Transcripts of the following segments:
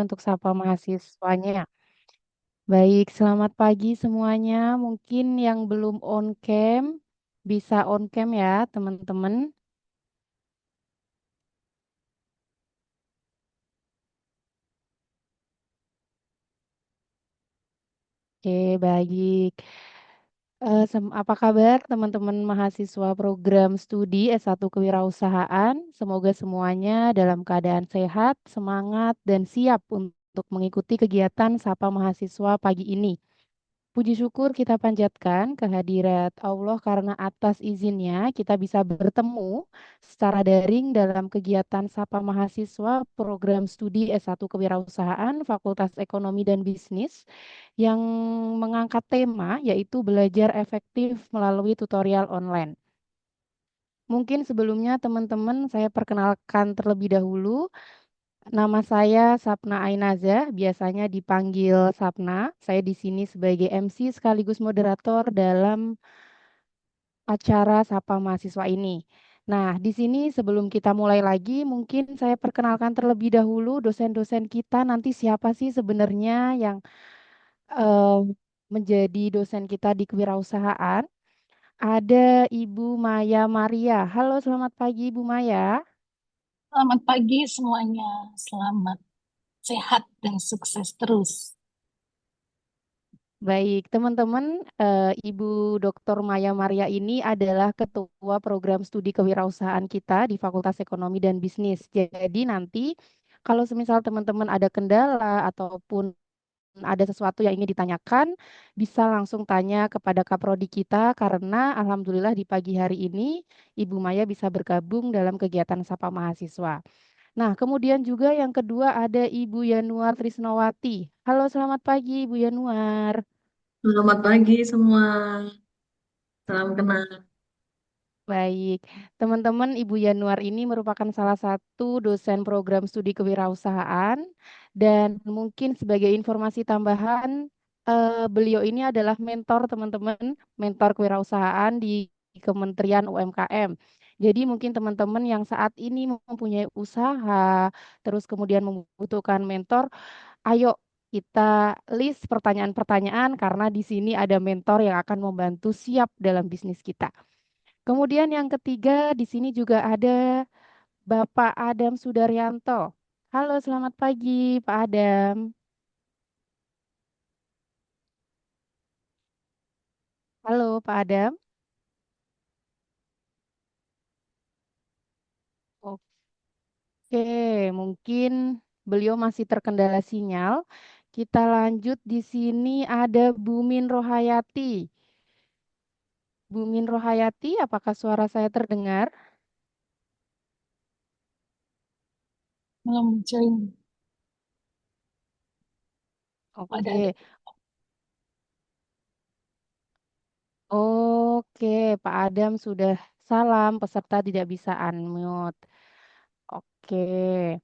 untuk sapa mahasiswanya. Baik, selamat pagi semuanya. Mungkin yang belum on cam, bisa on cam ya, teman-teman. Oke, baik. Apa kabar teman-teman mahasiswa program studi S1 Kewirausahaan? Semoga semuanya dalam keadaan sehat, semangat, dan siap untuk mengikuti kegiatan Sapa Mahasiswa pagi ini. Puji syukur kita panjatkan kehadirat Allah karena atas izinnya kita bisa bertemu secara daring dalam kegiatan Sapa Mahasiswa Program Studi S1 Kewirausahaan Fakultas Ekonomi dan Bisnis yang mengangkat tema yaitu belajar efektif melalui tutorial online. Mungkin sebelumnya teman-teman saya perkenalkan terlebih dahulu. Nama saya Sapna Ainaza, biasanya dipanggil Sapna. Saya di sini sebagai MC sekaligus moderator dalam acara Sapa Mahasiswa ini. Nah, di sini sebelum kita mulai lagi, mungkin saya perkenalkan terlebih dahulu dosen-dosen kita nanti siapa sih sebenarnya yang eh, menjadi dosen kita di kewirausahaan. Ada Ibu Maya Maria. Halo, selamat pagi Ibu Maya. Selamat pagi semuanya. Selamat sehat dan sukses terus. Baik, teman-teman, Ibu Dr. Maya Maria ini adalah Ketua Program Studi Kewirausahaan kita di Fakultas Ekonomi dan Bisnis. Jadi nanti kalau semisal teman-teman ada kendala ataupun ada sesuatu yang ingin ditanyakan, bisa langsung tanya kepada Kaprodi kita karena Alhamdulillah di pagi hari ini Ibu Maya bisa bergabung dalam kegiatan Sapa Mahasiswa. Nah, kemudian juga yang kedua ada Ibu Yanuar Trisnowati. Halo, selamat pagi Ibu Yanuar. Selamat pagi semua. Salam kenal. Baik, teman-teman, Ibu Yanuar ini merupakan salah satu dosen program studi kewirausahaan dan mungkin sebagai informasi tambahan, beliau ini adalah mentor teman-teman, mentor kewirausahaan di Kementerian UMKM. Jadi mungkin teman-teman yang saat ini mempunyai usaha, terus kemudian membutuhkan mentor, ayo kita list pertanyaan-pertanyaan karena di sini ada mentor yang akan membantu siap dalam bisnis kita. Kemudian yang ketiga, di sini juga ada Bapak Adam Sudaryanto. Halo, selamat pagi, Pak Adam. Halo, Pak Adam. Oke, mungkin beliau masih terkendala sinyal. Kita lanjut di sini ada Bumin Rohayati. Bumin Rohayati, apakah suara saya terdengar? Belum join pada ada. Oke, oke, Pak Adam sudah salam, peserta tidak bisa unmute. Oke.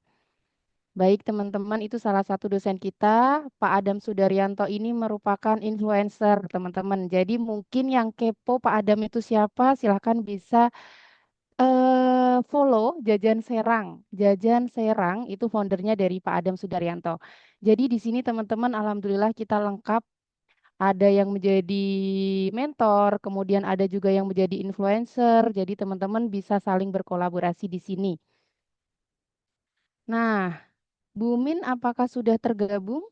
Baik teman-teman, itu salah satu dosen kita, Pak Adam Sudaryanto ini merupakan influencer teman-teman. Jadi mungkin yang kepo Pak Adam itu siapa, silahkan bisa follow Jajan Serang. Jajan Serang itu foundernya dari Pak Adam Sudaryanto. Jadi di sini teman-teman, alhamdulillah kita lengkap. Ada yang menjadi mentor, kemudian ada juga yang menjadi influencer. Jadi teman-teman bisa saling berkolaborasi di sini. Nah, Bu Min, apakah sudah tergabung?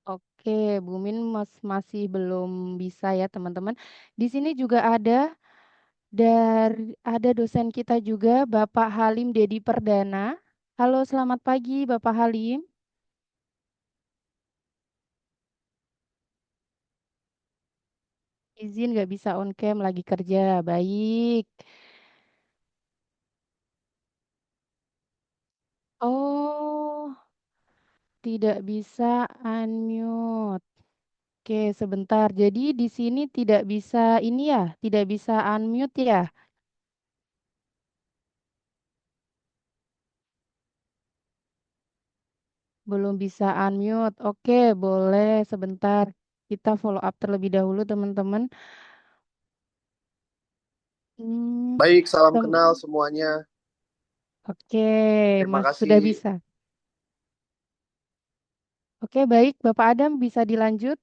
Oke, Bu Min masih belum bisa ya teman-teman. Di sini juga ada dosen kita juga Bapak Halim Dedi Perdana. Halo, selamat pagi Bapak Halim. Izin nggak bisa on cam lagi kerja. Baik. Oh, tidak bisa unmute. Oke, sebentar. Jadi di sini tidak bisa ini ya, tidak bisa unmute ya. Belum bisa unmute. Oke, boleh sebentar. Kita follow up terlebih dahulu, teman-teman. Hmm, Baik, salam tem- kenal semuanya. Oke, Terima Mas kasih. sudah bisa. Oke, baik, Bapak Adam bisa dilanjut.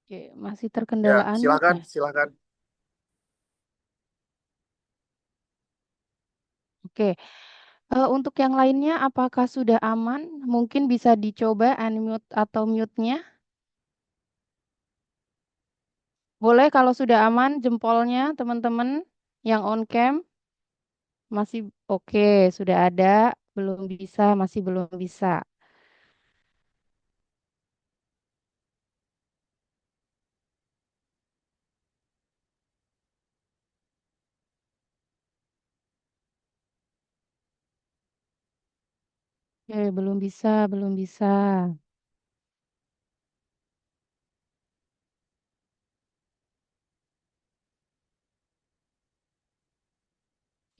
Oke, masih Ya, terkendala unmute silakan, ya. silakan. Oke, untuk yang lainnya apakah sudah aman? Mungkin bisa dicoba unmute atau mute-nya. Boleh kalau sudah aman jempolnya teman-teman yang on cam masih oke, sudah ada, belum bisa, masih belum bisa. Oke, belum bisa, belum bisa.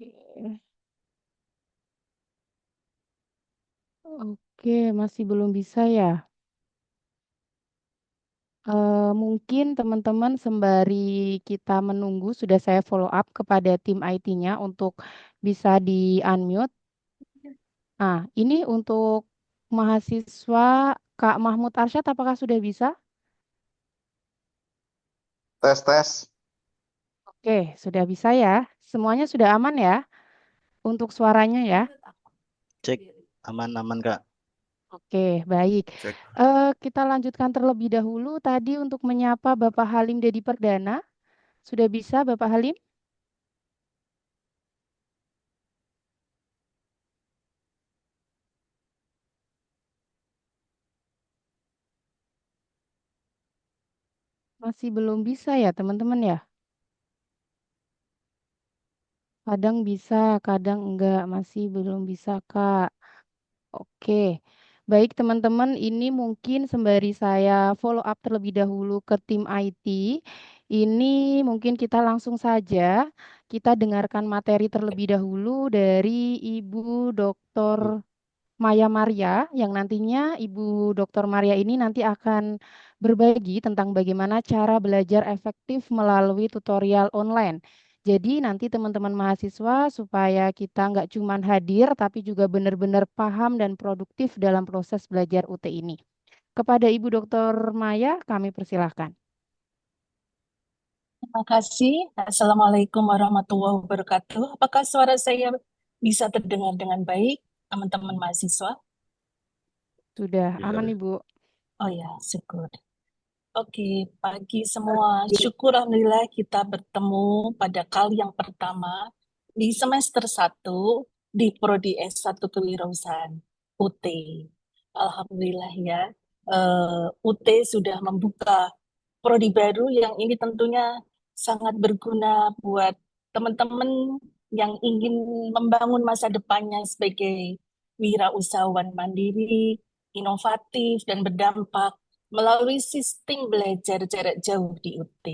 Oke, oke, masih belum bisa ya. Mungkin teman-teman sembari kita menunggu, sudah saya follow up kepada tim IT-nya untuk bisa di-unmute. Nah, ini untuk mahasiswa Kak Mahmud Arsyad, apakah sudah bisa? Tes, tes. Oke, sudah bisa ya. Semuanya sudah aman ya untuk suaranya ya. Cek aman-aman Kak. Oke, baik. Cek. Kita lanjutkan terlebih dahulu tadi untuk menyapa Bapak Halim Dedi Perdana. Sudah bisa Bapak Halim? Masih belum bisa ya teman-teman ya? Kadang bisa, kadang enggak. Masih belum bisa Kak. Oke, baik teman-teman, ini mungkin sembari saya follow up terlebih dahulu ke tim IT, ini mungkin kita langsung saja, kita dengarkan materi terlebih dahulu dari Ibu Dr. Maya Maria, yang nantinya Ibu Dr. Maria ini nanti akan berbagi tentang bagaimana cara belajar efektif melalui tutorial online. Jadi nanti teman-teman mahasiswa supaya kita nggak cuma hadir tapi juga benar-benar paham dan produktif dalam proses belajar UT ini. Kepada Ibu Dr. Maya kami persilahkan. Terima kasih. Assalamualaikum warahmatullahi wabarakatuh. Apakah suara saya bisa terdengar dengan baik, teman-teman mahasiswa? Sudah Ya. aman Ibu? Oh ya, syukur. Oke, pagi semua. Syukur Alhamdulillah kita bertemu pada kali yang pertama di semester 1 di Prodi S1 Kewirausahaan UT. Alhamdulillah ya, UT sudah membuka prodi baru yang ini tentunya sangat berguna buat teman-teman yang ingin membangun masa depannya sebagai wirausahawan mandiri, inovatif, dan berdampak melalui sistem belajar jarak jauh di UT.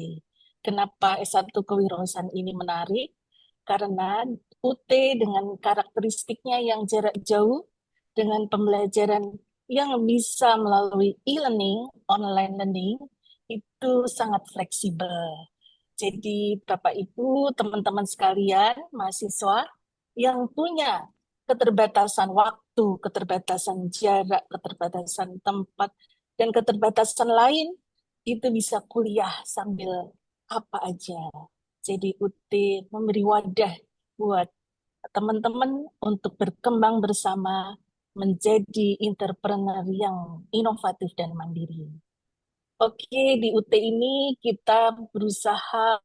Kenapa S1 Kewirausahaan ini menarik? Karena UT dengan karakteristiknya yang jarak jauh, dengan pembelajaran yang bisa melalui e-learning, online learning, itu sangat fleksibel. Jadi Bapak Ibu, teman-teman sekalian, mahasiswa yang punya keterbatasan waktu, keterbatasan jarak, keterbatasan tempat, dan keterbatasan lain, itu bisa kuliah sambil apa aja. Jadi UT memberi wadah buat teman-teman untuk berkembang bersama menjadi entrepreneur yang inovatif dan mandiri. Oke, di UT ini kita berusaha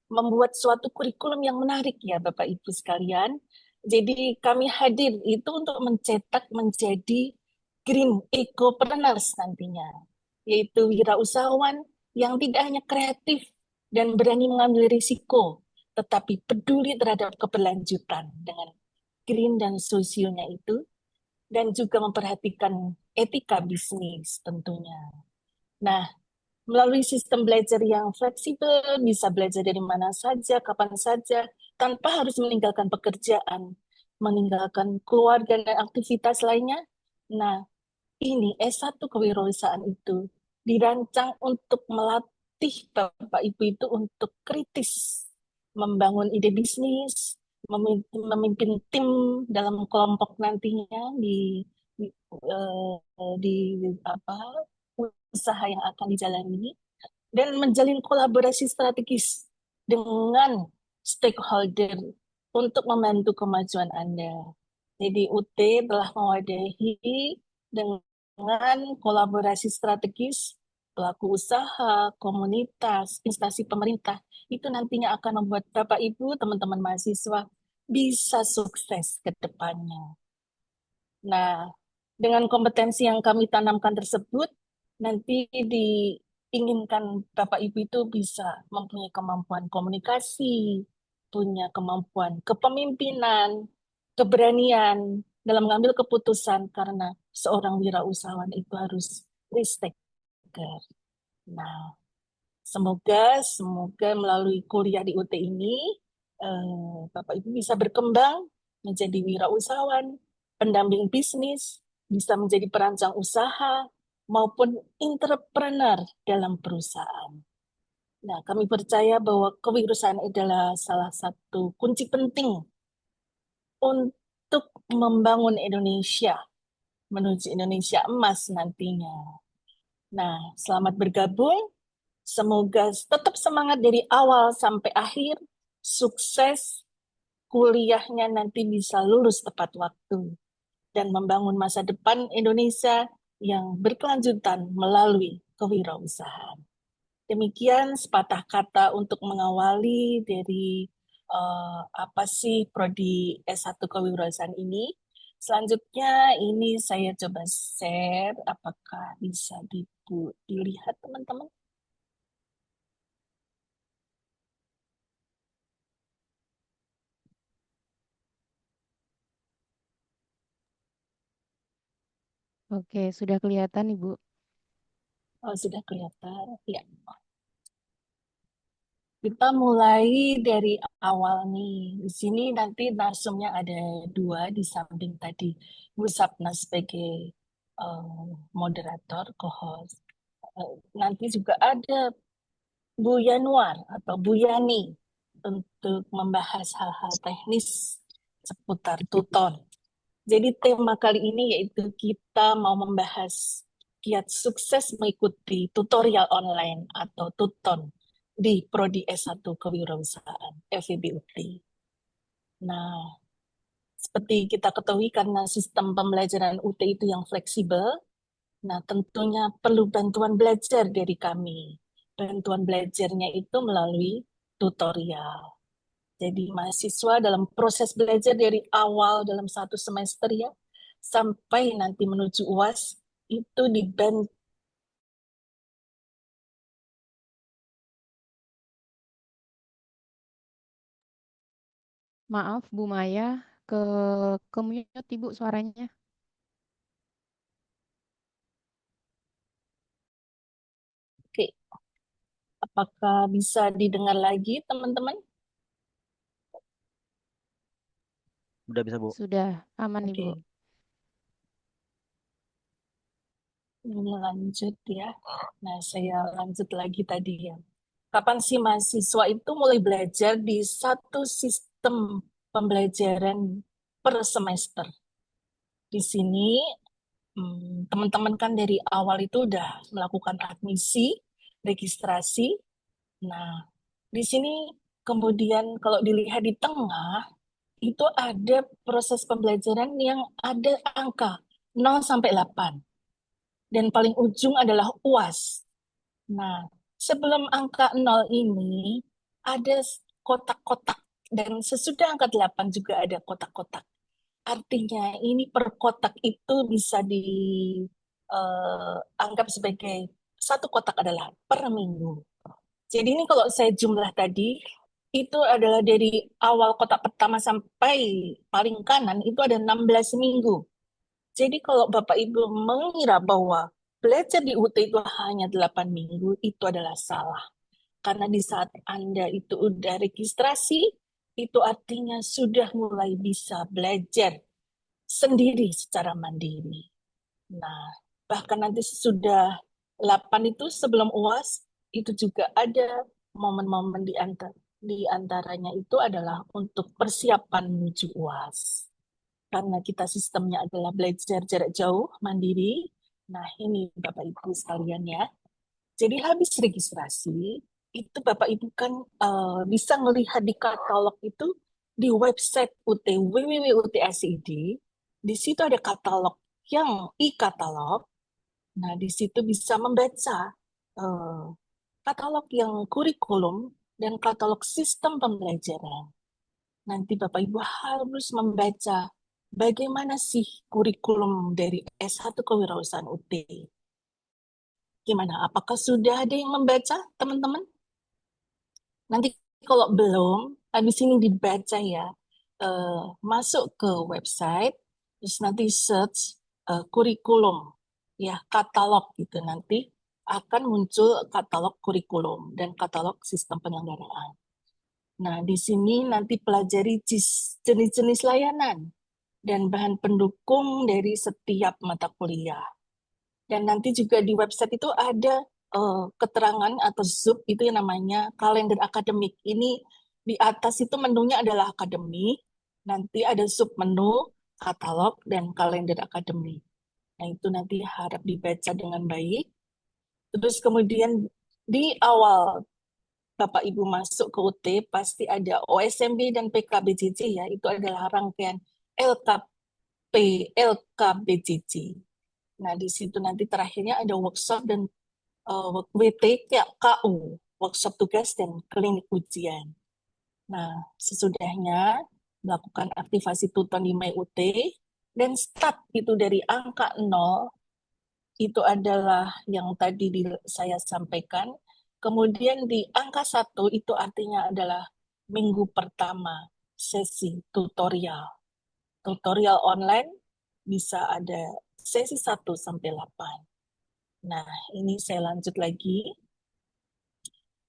membuat suatu kurikulum yang menarik ya Bapak Ibu sekalian. Jadi kami hadir itu untuk mencetak menjadi green ecopreneurs nantinya, yaitu wirausahawan yang tidak hanya kreatif dan berani mengambil risiko, tetapi peduli terhadap keberlanjutan dengan green dan sosionya itu, dan juga memperhatikan etika bisnis tentunya. Nah, melalui sistem belajar yang fleksibel, bisa belajar dari mana saja, kapan saja, tanpa harus meninggalkan pekerjaan, meninggalkan keluarga dan aktivitas lainnya. Nah, ini S1 kewirausahaan itu dirancang untuk melatih Bapak Ibu itu untuk kritis, membangun ide bisnis, memimpin tim dalam kelompok nantinya di, di apa usaha yang akan dijalani, dan menjalin kolaborasi strategis dengan stakeholder untuk membantu kemajuan Anda. Jadi UT telah mewadahi dengan kolaborasi strategis pelaku usaha, komunitas, instansi pemerintah. Itu nantinya akan membuat Bapak Ibu, teman-teman mahasiswa bisa sukses ke depannya. Nah, dengan kompetensi yang kami tanamkan tersebut, nanti diinginkan Bapak Ibu itu bisa mempunyai kemampuan komunikasi, punya kemampuan kepemimpinan, keberanian dalam mengambil keputusan, karena seorang wirausahawan itu harus risk taker. Nah, semoga melalui kuliah di UT ini, Bapak Ibu bisa berkembang menjadi wirausahawan, pendamping bisnis, bisa menjadi perancang usaha, maupun entrepreneur dalam perusahaan. Nah, kami percaya bahwa kewirausahaan adalah salah satu kunci penting untuk membangun Indonesia menuju Indonesia emas nantinya. Nah, selamat bergabung. Semoga tetap semangat dari awal sampai akhir, sukses kuliahnya nanti bisa lulus tepat waktu, dan membangun masa depan Indonesia yang berkelanjutan melalui kewirausahaan. Demikian sepatah kata untuk mengawali dari apa sih Prodi S1 Kewirausahaan ini. Selanjutnya ini saya coba share, apakah bisa dilihat teman-teman? Oke, sudah kelihatan Ibu. Oh, sudah kelihatan. Ya. Kita mulai dari awal nih. Di sini nanti narsumnya ada dua di samping tadi. Bu Sapna sebagai moderator, co-host. Nanti juga ada Bu Yanuar atau Bu Yani untuk membahas hal-hal teknis seputar tutor. Jadi tema kali ini yaitu kita mau membahas kiat sukses mengikuti tutorial online atau tuton di Prodi S1 Kewirausahaan FEBUT. Nah, seperti kita ketahui karena sistem pembelajaran UT itu yang fleksibel, nah tentunya perlu bantuan belajar dari kami. Bantuan belajarnya itu melalui tutorial. Jadi mahasiswa dalam proses belajar dari awal dalam satu semester ya, sampai nanti menuju UAS, itu dibantu. Maaf Bu Maya, ke mute Ibu suaranya. Oke, apakah bisa didengar lagi teman-teman? Udah bisa, Bu. Sudah aman Oke, Ibu. ini lanjut ya. Nah, saya lanjut lagi tadi ya. Kapan sih mahasiswa itu mulai belajar di satu sistem pembelajaran per semester? Di sini teman-teman kan dari awal itu udah melakukan admisi, registrasi. Nah, di sini kemudian kalau dilihat di tengah, itu ada proses pembelajaran yang ada angka 0 sampai 8. Dan paling ujung adalah UAS. Nah, sebelum angka 0 ini, ada kotak-kotak. Dan sesudah angka 8 juga ada kotak-kotak. Artinya ini per kotak itu bisa dianggap sebagai satu kotak adalah per minggu. Jadi ini kalau saya jumlah tadi, itu adalah dari awal kotak pertama sampai paling kanan, itu ada 16 minggu. Jadi kalau Bapak Ibu mengira bahwa belajar di UT itu hanya 8 minggu, itu adalah salah. Karena di saat Anda itu udah registrasi, itu artinya sudah mulai bisa belajar sendiri secara mandiri. Nah, bahkan nanti sudah 8 itu sebelum UAS itu juga ada momen-momen di antaranya itu adalah untuk persiapan menuju UAS. Karena kita sistemnya adalah belajar jarak jauh, mandiri. Nah, ini Bapak Ibu sekalian ya. Jadi habis registrasi, itu Bapak Ibu kan bisa melihat di katalog itu di website UT, www.utsid. Di situ ada katalog yang e-katalog. Nah, di situ bisa membaca eh, katalog yang kurikulum dan katalog sistem pembelajaran. Nanti Bapak Ibu harus membaca bagaimana sih kurikulum dari S1 Kewirausahaan UT. Gimana? Apakah sudah ada yang membaca, teman-teman? Nanti kalau belum, habis ini dibaca ya. Masuk ke website, terus nanti search kurikulum, ya katalog gitu. Nanti akan muncul katalog kurikulum dan katalog sistem penyelenggaraan. Nah, di sini nanti pelajari jenis-jenis layanan dan bahan pendukung dari setiap mata kuliah. Dan nanti juga di website itu ada keterangan atau sub itu yang namanya kalender akademik. Ini di atas itu menunya adalah akademik, nanti ada sub menu, katalog, dan kalender akademik. Nah, itu nanti harap dibaca dengan baik. Terus kemudian di awal Bapak Ibu masuk ke UT, pasti ada OSMB dan PKBJJ ya, itu adalah rangkaian LKP, LKBJJ. Nah, di situ nanti terakhirnya ada workshop dan WTKU, workshop tugas dan klinik ujian. Nah, sesudahnya melakukan aktivasi Tuton di MyUT dan start itu dari angka 0 itu adalah yang tadi saya sampaikan. Kemudian di angka 1 itu artinya adalah minggu pertama sesi tutorial. Tutorial online bisa ada sesi 1 sampai 8. Nah, ini saya lanjut lagi.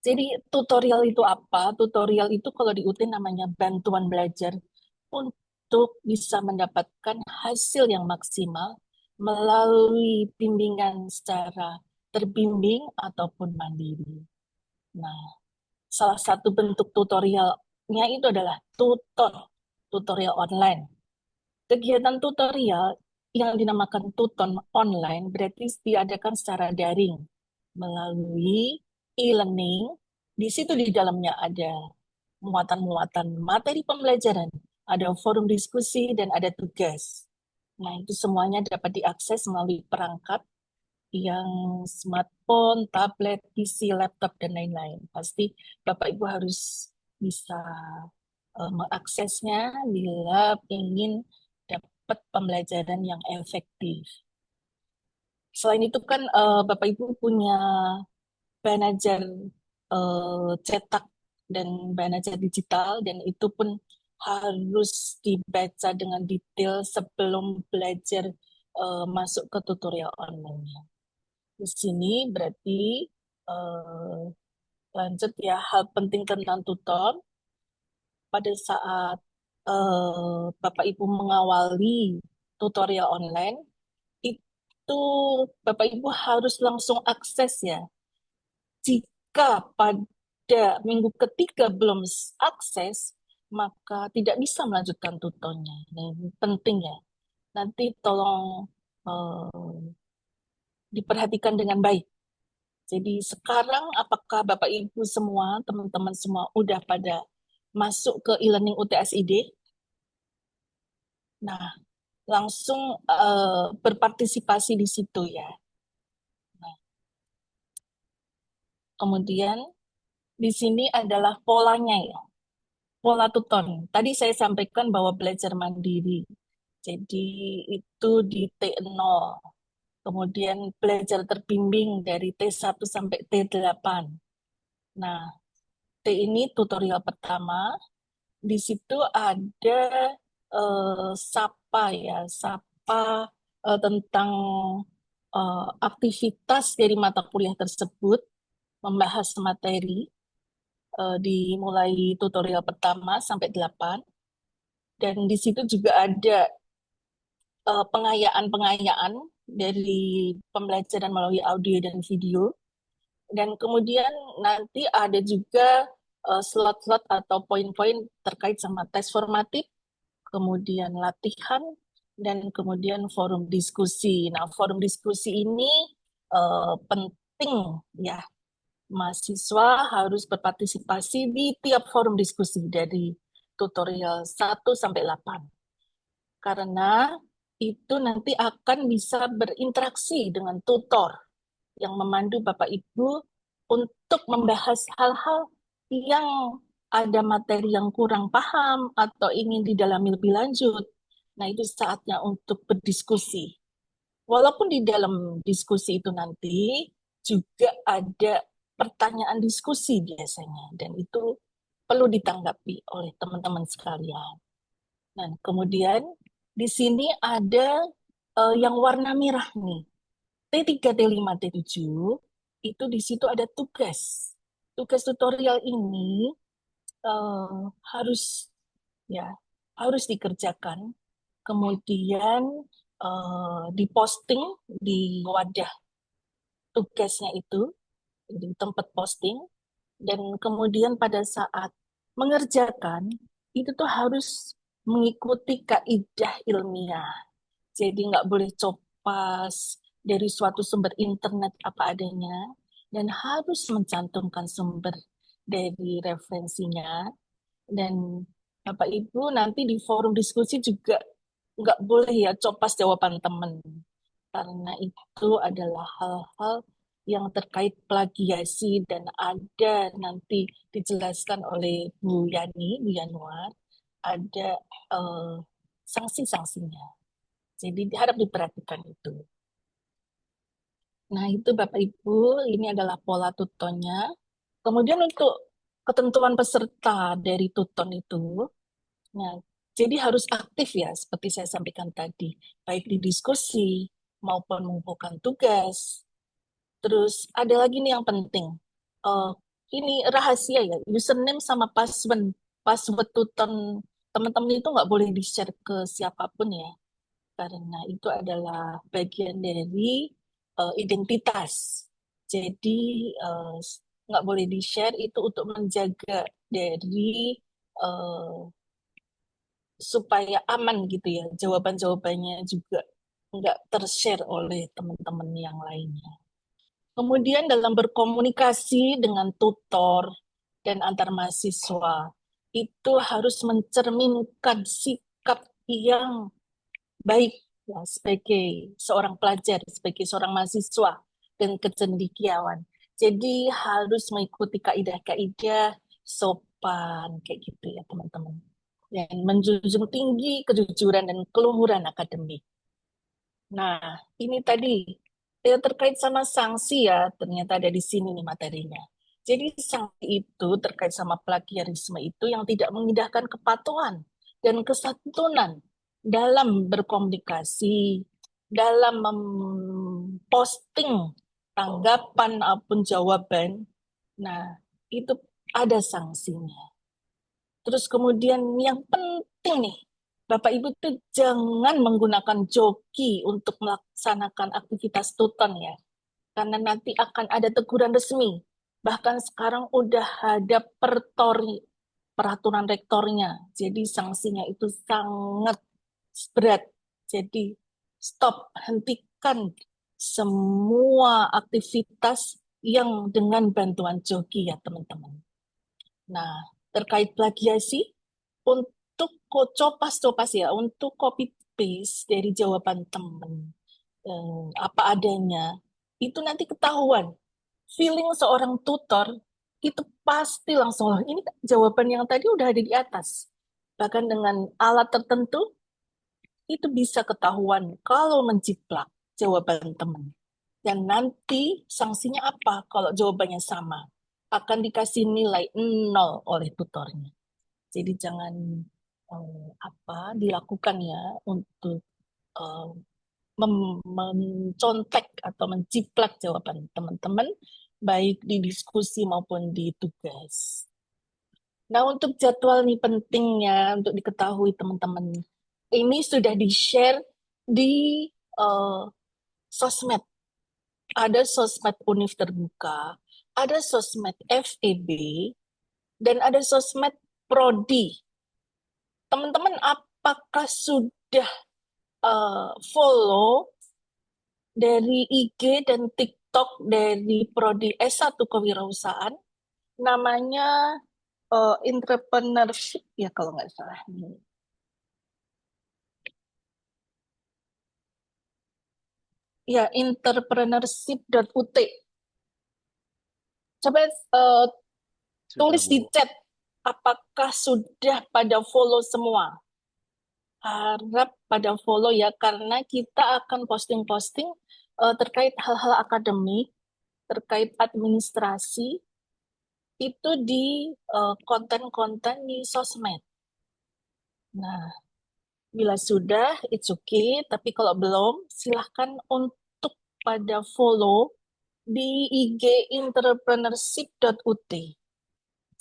Jadi tutorial itu apa? Tutorial itu kalau di UT namanya bantuan belajar untuk bisa mendapatkan hasil yang maksimal melalui bimbingan secara terbimbing ataupun mandiri. Nah, salah satu bentuk tutorialnya itu adalah tutorial online. Kegiatan tutorial yang dinamakan tuton online berarti diadakan secara daring melalui e-learning. Di situ di dalamnya ada muatan-muatan materi pembelajaran, ada forum diskusi, dan ada tugas. Nah, itu semuanya dapat diakses melalui perangkat yang smartphone, tablet, PC, laptop, dan lain-lain. Pasti Bapak Ibu harus bisa mengaksesnya bila ingin dapat pembelajaran yang efektif. Selain itu kan Bapak Ibu punya Banajar cetak dan Banajar digital dan itu pun harus dibaca dengan detail sebelum belajar masuk ke tutorial online-nya. Di sini berarti eh, lanjut ya hal penting tentang tutor pada saat Bapak Ibu mengawali tutorial online itu Bapak Ibu harus langsung akses ya. Jika pada minggu ketiga belum akses, maka tidak bisa melanjutkan tutornya. Nah, ini penting ya. Nanti tolong diperhatikan dengan baik. Jadi sekarang apakah Bapak Ibu semua, teman-teman semua udah pada masuk ke e-learning UTSID? Nah, langsung berpartisipasi di situ ya. Nah, kemudian di sini adalah polanya ya. Pola tuton. Tadi saya sampaikan bahwa belajar mandiri. Jadi itu di T0. Kemudian belajar terbimbing dari T1 sampai T8. Nah, T ini tutorial pertama. Di situ ada SAPA ya, SAPA tentang aktivitas dari mata kuliah tersebut, membahas materi dimulai tutorial pertama sampai 8. Dan di situ juga ada pengayaan-pengayaan dari pembelajaran melalui audio dan video. Dan kemudian nanti ada juga slot-slot atau poin-poin terkait sama tes formatif, kemudian latihan, dan kemudian forum diskusi. Nah, forum diskusi ini penting ya. Mahasiswa harus berpartisipasi di tiap forum diskusi dari tutorial 1 sampai 8. Karena itu nanti akan bisa berinteraksi dengan tutor yang memandu Bapak Ibu untuk membahas hal-hal yang ada materi yang kurang paham atau ingin didalami lebih lanjut. Nah, itu saatnya untuk berdiskusi. Walaupun di dalam diskusi itu nanti juga ada pertanyaan diskusi biasanya, dan itu perlu ditanggapi oleh teman-teman sekalian. Nah, kemudian di sini ada yang warna merah nih. T3, T5, T7, itu di situ ada tugas. Tugas tutorial ini harus ya harus dikerjakan, kemudian diposting di wadah tugasnya itu, di tempat posting, dan kemudian pada saat mengerjakan, itu tuh harus mengikuti kaidah ilmiah. Jadi nggak boleh copas dari suatu sumber internet apa adanya, dan harus mencantumkan sumber dari referensinya. Dan Bapak Ibu nanti di forum diskusi juga nggak boleh ya copas jawaban teman, karena itu adalah hal-hal yang terkait plagiasi dan ada nanti dijelaskan oleh Bu Yani, Bu Yanuar, ada sanksi-sanksinya. Jadi harap diperhatikan itu. Nah, itu Bapak Ibu, ini adalah pola tutonnya. Kemudian untuk ketentuan peserta dari tuton itu, nah, jadi harus aktif ya, seperti saya sampaikan tadi, baik di diskusi maupun mengumpulkan tugas. Terus ada lagi nih yang penting, Eh, ini rahasia ya, username sama password password tuton teman-teman itu nggak boleh di-share ke siapapun ya, karena itu adalah bagian dari identitas. Jadi eh, nggak boleh di-share itu untuk menjaga dari eh, supaya aman gitu ya, jawaban-jawabannya juga nggak tershare oleh teman-teman yang lainnya. Kemudian dalam berkomunikasi dengan tutor dan antar mahasiswa, itu harus mencerminkan sikap yang baik ya, sebagai seorang pelajar, sebagai seorang mahasiswa, dan kecendikiawan. Jadi harus mengikuti kaidah-kaidah sopan kayak gitu ya teman-teman. Dan menjunjung tinggi kejujuran dan keluhuran akademik. Nah, ini tadi terkait sama sanksi ya, ternyata ada di sini nih materinya. Jadi sanksi itu terkait sama plagiarisme itu yang tidak mengindahkan kepatuhan dan kesantunan dalam berkomunikasi, dalam memposting tanggapan maupun jawaban. Nah, itu ada sanksinya. Terus kemudian yang penting nih, Bapak Ibu tuh jangan menggunakan joki untuk melaksanakan aktivitas tuton ya. Karena nanti akan ada teguran resmi. Bahkan sekarang udah ada peraturan rektornya. Jadi sanksinya itu sangat berat. Jadi stop, hentikan semua aktivitas yang dengan bantuan joki ya teman-teman. Nah, terkait plagiasi, untuk copas-copas ya, untuk copy paste dari jawaban teman apa adanya, itu nanti ketahuan. Feeling seorang tutor itu pasti langsung, "Oh, ini jawaban yang tadi udah ada di atas." Bahkan dengan alat tertentu, itu bisa ketahuan kalau menjiplak jawaban teman. Dan nanti sanksinya apa kalau jawabannya sama? Akan dikasih nilai 0 oleh tutornya. Jadi jangan dilakukan ya untuk eh, mencontek atau menjiplak jawaban teman-teman, baik di diskusi maupun di tugas. Nah, untuk jadwal nih pentingnya untuk diketahui teman-teman. Ini sudah di-share di eh, sosmed. Ada sosmed Univ terbuka, ada sosmed FEB, dan ada sosmed Prodi. Teman-teman, apakah sudah follow dari IG dan TikTok dari Prodi S1 Kewirausahaan? Namanya entrepreneurship ya kalau nggak salah. Ya, entrepreneurship.ut. Coba Sudah, tulis di Bu. chat, apakah sudah pada follow semua? Harap pada follow ya, karena kita akan posting-posting terkait hal-hal akademik, terkait administrasi, itu di konten-konten di sosmed. Nah, bila sudah, it's okay. Tapi kalau belum, silahkan untuk pada follow di IG entrepreneurship.ut.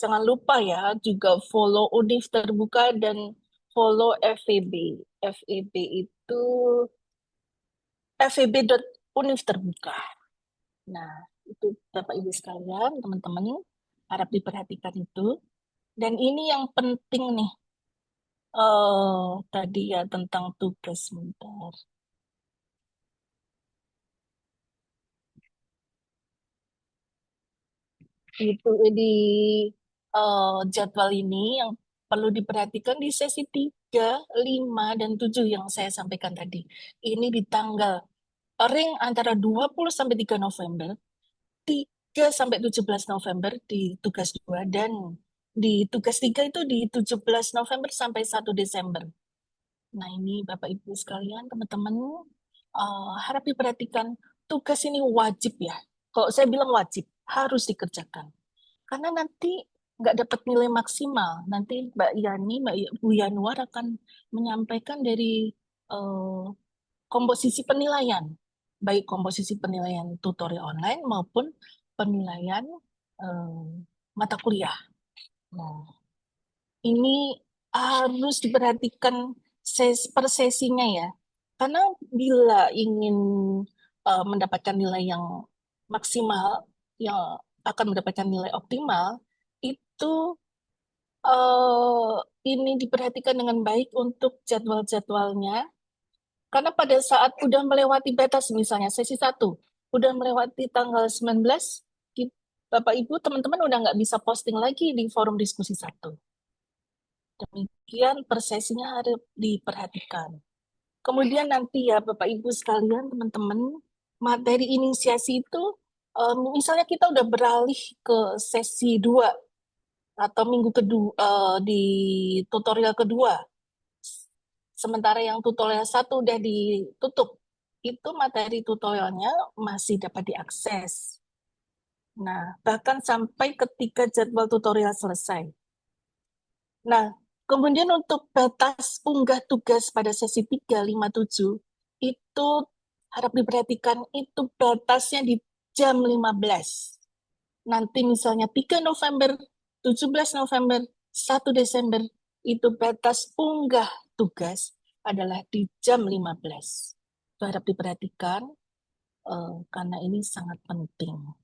Jangan lupa ya, juga follow Univ terbuka dan follow FEB. FEB itu feb.univ terbuka. Nah, itu Bapak Ibu sekalian, teman-teman, harap diperhatikan itu. Dan ini yang penting nih, tadi ya tentang tugas sebentar. Itu di jadwal ini yang perlu diperhatikan di sesi 3, 5, dan 7 yang saya sampaikan tadi. Ini di tanggal ring antara 20 sampai 3 November, 3 sampai 17 November di tugas 2, dan di tugas 3 itu di 17 November sampai 1 Desember. Nah, ini Bapak Ibu sekalian, teman-teman, harap diperhatikan. Tugas ini wajib ya. Kalau saya bilang wajib, harus dikerjakan. Karena nanti nggak dapat nilai maksimal. Nanti Mbak Yani, Mbak Bu Yanuar akan menyampaikan dari komposisi penilaian. Baik komposisi penilaian tutorial online maupun penilaian mata kuliah. Nah, ini harus diperhatikan per sesinya ya. Karena bila ingin mendapatkan nilai yang maksimal, yang akan mendapatkan nilai optimal, itu ini diperhatikan dengan baik untuk jadwal-jadwalnya. Karena pada saat udah melewati batas, misalnya sesi 1, udah melewati tanggal 19, Bapak Ibu, teman-teman udah nggak bisa posting lagi di forum diskusi 1. Demikian persesinya harus diperhatikan. Kemudian nanti ya Bapak Ibu sekalian, teman-teman, materi inisiasi itu, misalnya kita udah beralih ke sesi 2 atau minggu kedua, di tutorial kedua, sementara yang tutorial 1 udah ditutup, itu materi tutorialnya masih dapat diakses. Nah, bahkan sampai ketika jadwal tutorial selesai. Nah, kemudian untuk batas unggah tugas pada sesi 3, 5, 7, itu harap diperhatikan, itu batasnya di jam 15. Nanti misalnya 3 November, 17 November, 1 Desember, itu batas unggah tugas adalah di jam 15. Itu harap diperhatikan, karena ini sangat penting.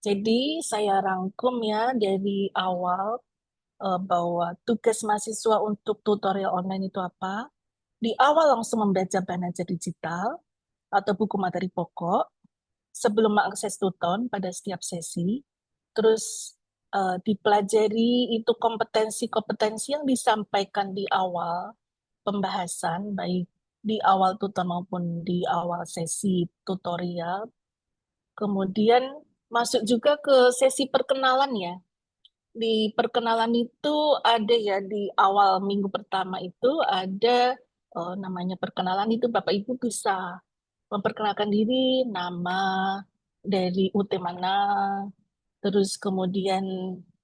Jadi saya rangkum ya dari awal, bahwa tugas mahasiswa untuk tutorial online itu apa. Di awal langsung membaca Banaja Digital atau buku materi pokok sebelum mengakses Tuton pada setiap sesi. Terus dipelajari itu kompetensi-kompetensi yang disampaikan di awal pembahasan, baik di awal Tuton maupun di awal sesi tutorial. Kemudian masuk juga ke sesi perkenalan ya. Di perkenalan itu ada ya, di awal minggu pertama itu ada namanya perkenalan, itu Bapak Ibu bisa memperkenalkan diri, nama, dari UT mana, terus kemudian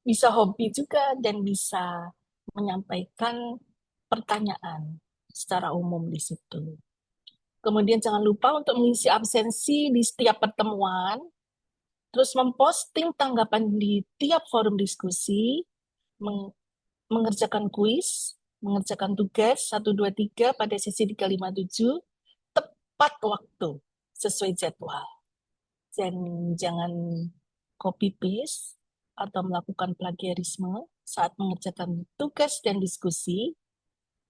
bisa hobi juga dan bisa menyampaikan pertanyaan secara umum di situ. Kemudian jangan lupa untuk mengisi absensi di setiap pertemuan, terus memposting tanggapan di tiap forum diskusi, mengerjakan kuis, mengerjakan tugas 1, 2, 3 pada sesi 3, 5, 7, tepat waktu. sesuai jadwal. Dan jangan copy paste atau melakukan plagiarisme saat mengerjakan tugas dan diskusi,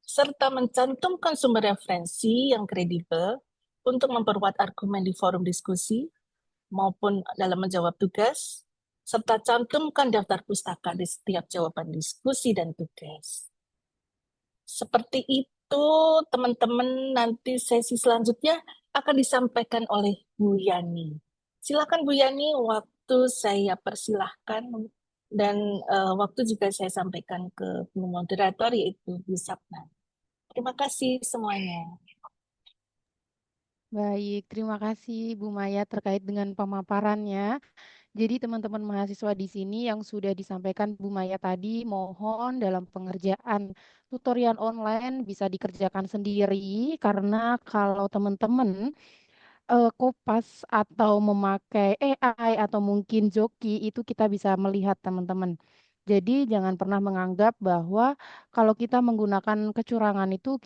serta mencantumkan sumber referensi yang kredibel untuk memperkuat argumen di forum diskusi maupun dalam menjawab tugas, serta cantumkan daftar pustaka di setiap jawaban diskusi dan tugas. Seperti itu, teman-teman, nanti sesi selanjutnya akan disampaikan oleh Bu Yani. Silakan Bu Yani, waktu saya persilahkan dan waktu juga saya sampaikan ke Bu Moderator yaitu Bu Sapna. Terima kasih semuanya. Baik, terima kasih Bu Maya terkait dengan pemaparannya. Jadi teman-teman mahasiswa di sini yang sudah disampaikan Bu Maya tadi, mohon dalam pengerjaan tutorial online bisa dikerjakan sendiri karena kalau teman-teman Kopas atau memakai AI atau mungkin Joki itu kita bisa melihat teman-teman. Jadi jangan pernah menganggap bahwa kalau kita menggunakan kecurangan itu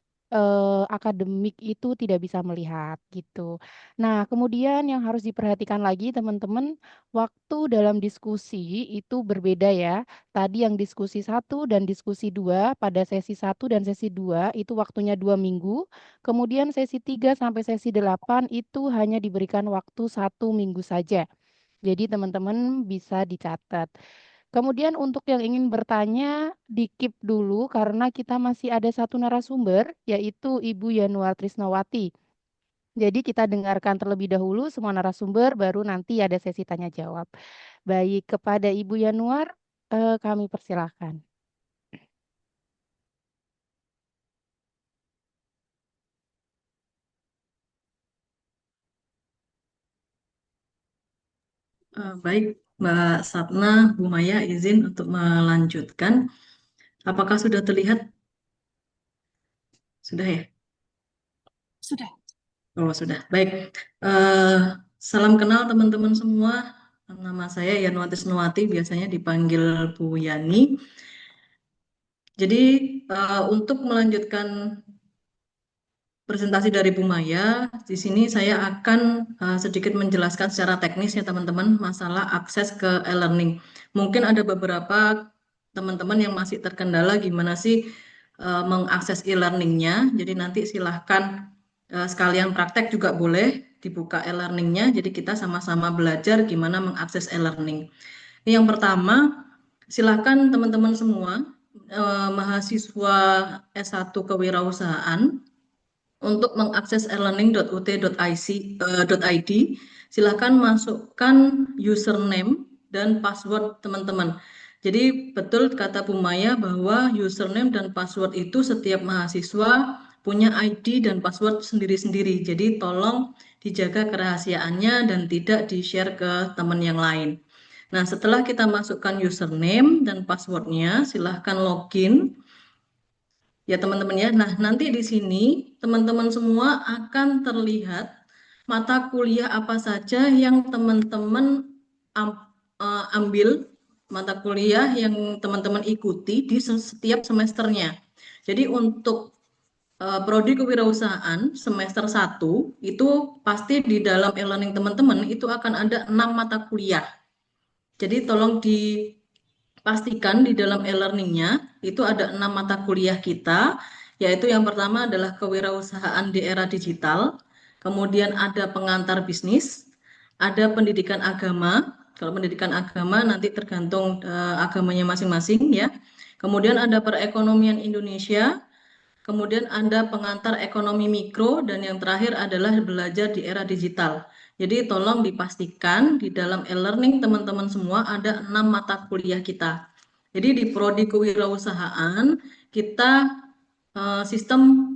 akademik itu tidak bisa melihat gitu. Nah, kemudian yang harus diperhatikan lagi teman-teman, waktu dalam diskusi itu berbeda ya. Tadi yang diskusi 1 dan diskusi 2 pada sesi 1 dan sesi 2 itu waktunya 2 minggu. Kemudian sesi 3 sampai sesi 8 itu hanya diberikan waktu 1 minggu saja. Jadi teman-teman bisa dicatat. Kemudian untuk yang ingin bertanya, di-keep dulu karena kita masih ada satu narasumber, yaitu Ibu Yanuar Trisnawati. Jadi kita dengarkan terlebih dahulu semua narasumber, baru nanti ada sesi tanya jawab. Baik, kepada Ibu Yanuar, kami persilahkan. Baik, Mbak Sapna, Bu Maya, izin untuk melanjutkan. Apakah sudah terlihat? Sudah ya? Sudah. Oh, sudah. Baik. Eh, Salam kenal teman-teman semua. Nama saya Yanuatis Nuwati, biasanya dipanggil Bu Yani. Jadi, untuk melanjutkan presentasi dari Bu Maya, di sini saya akan sedikit menjelaskan secara teknis ya teman-teman masalah akses ke e-learning. Mungkin ada beberapa teman-teman yang masih terkendala gimana sih mengakses e-learningnya. Jadi nanti silahkan sekalian praktek juga boleh dibuka e-learningnya. Jadi kita sama-sama belajar gimana mengakses e-learning. Ini yang pertama, silahkan teman-teman semua mahasiswa S1 Kewirausahaan untuk mengakses e-learning.ut.id, silakan masukkan username dan password teman-teman. Jadi betul kata Bu Maya bahwa username dan password itu setiap mahasiswa punya ID dan password sendiri-sendiri. Jadi tolong dijaga kerahasiaannya dan tidak di-share ke teman yang lain. Nah, setelah kita masukkan username dan passwordnya, silahkan login. Ya teman-teman ya, nah nanti di sini teman-teman semua akan terlihat mata kuliah apa saja yang teman-teman ambil, mata kuliah yang teman-teman ikuti di setiap semesternya. Jadi untuk Prodi Kewirausahaan semester 1 itu pasti di dalam e-learning teman-teman itu akan ada 6 mata kuliah. Jadi tolong pastikan di dalam e-learningnya itu ada 6 mata kuliah kita, yaitu yang pertama adalah kewirausahaan di era digital, kemudian ada pengantar bisnis, ada pendidikan agama. Kalau pendidikan agama nanti tergantung agamanya masing-masing ya. Kemudian ada perekonomian Indonesia, kemudian ada pengantar ekonomi mikro, dan yang terakhir adalah belajar di era digital. Jadi tolong dipastikan di dalam e-learning teman-teman semua ada 6 mata kuliah kita. Jadi di Prodi Kewirausahaan kita sistem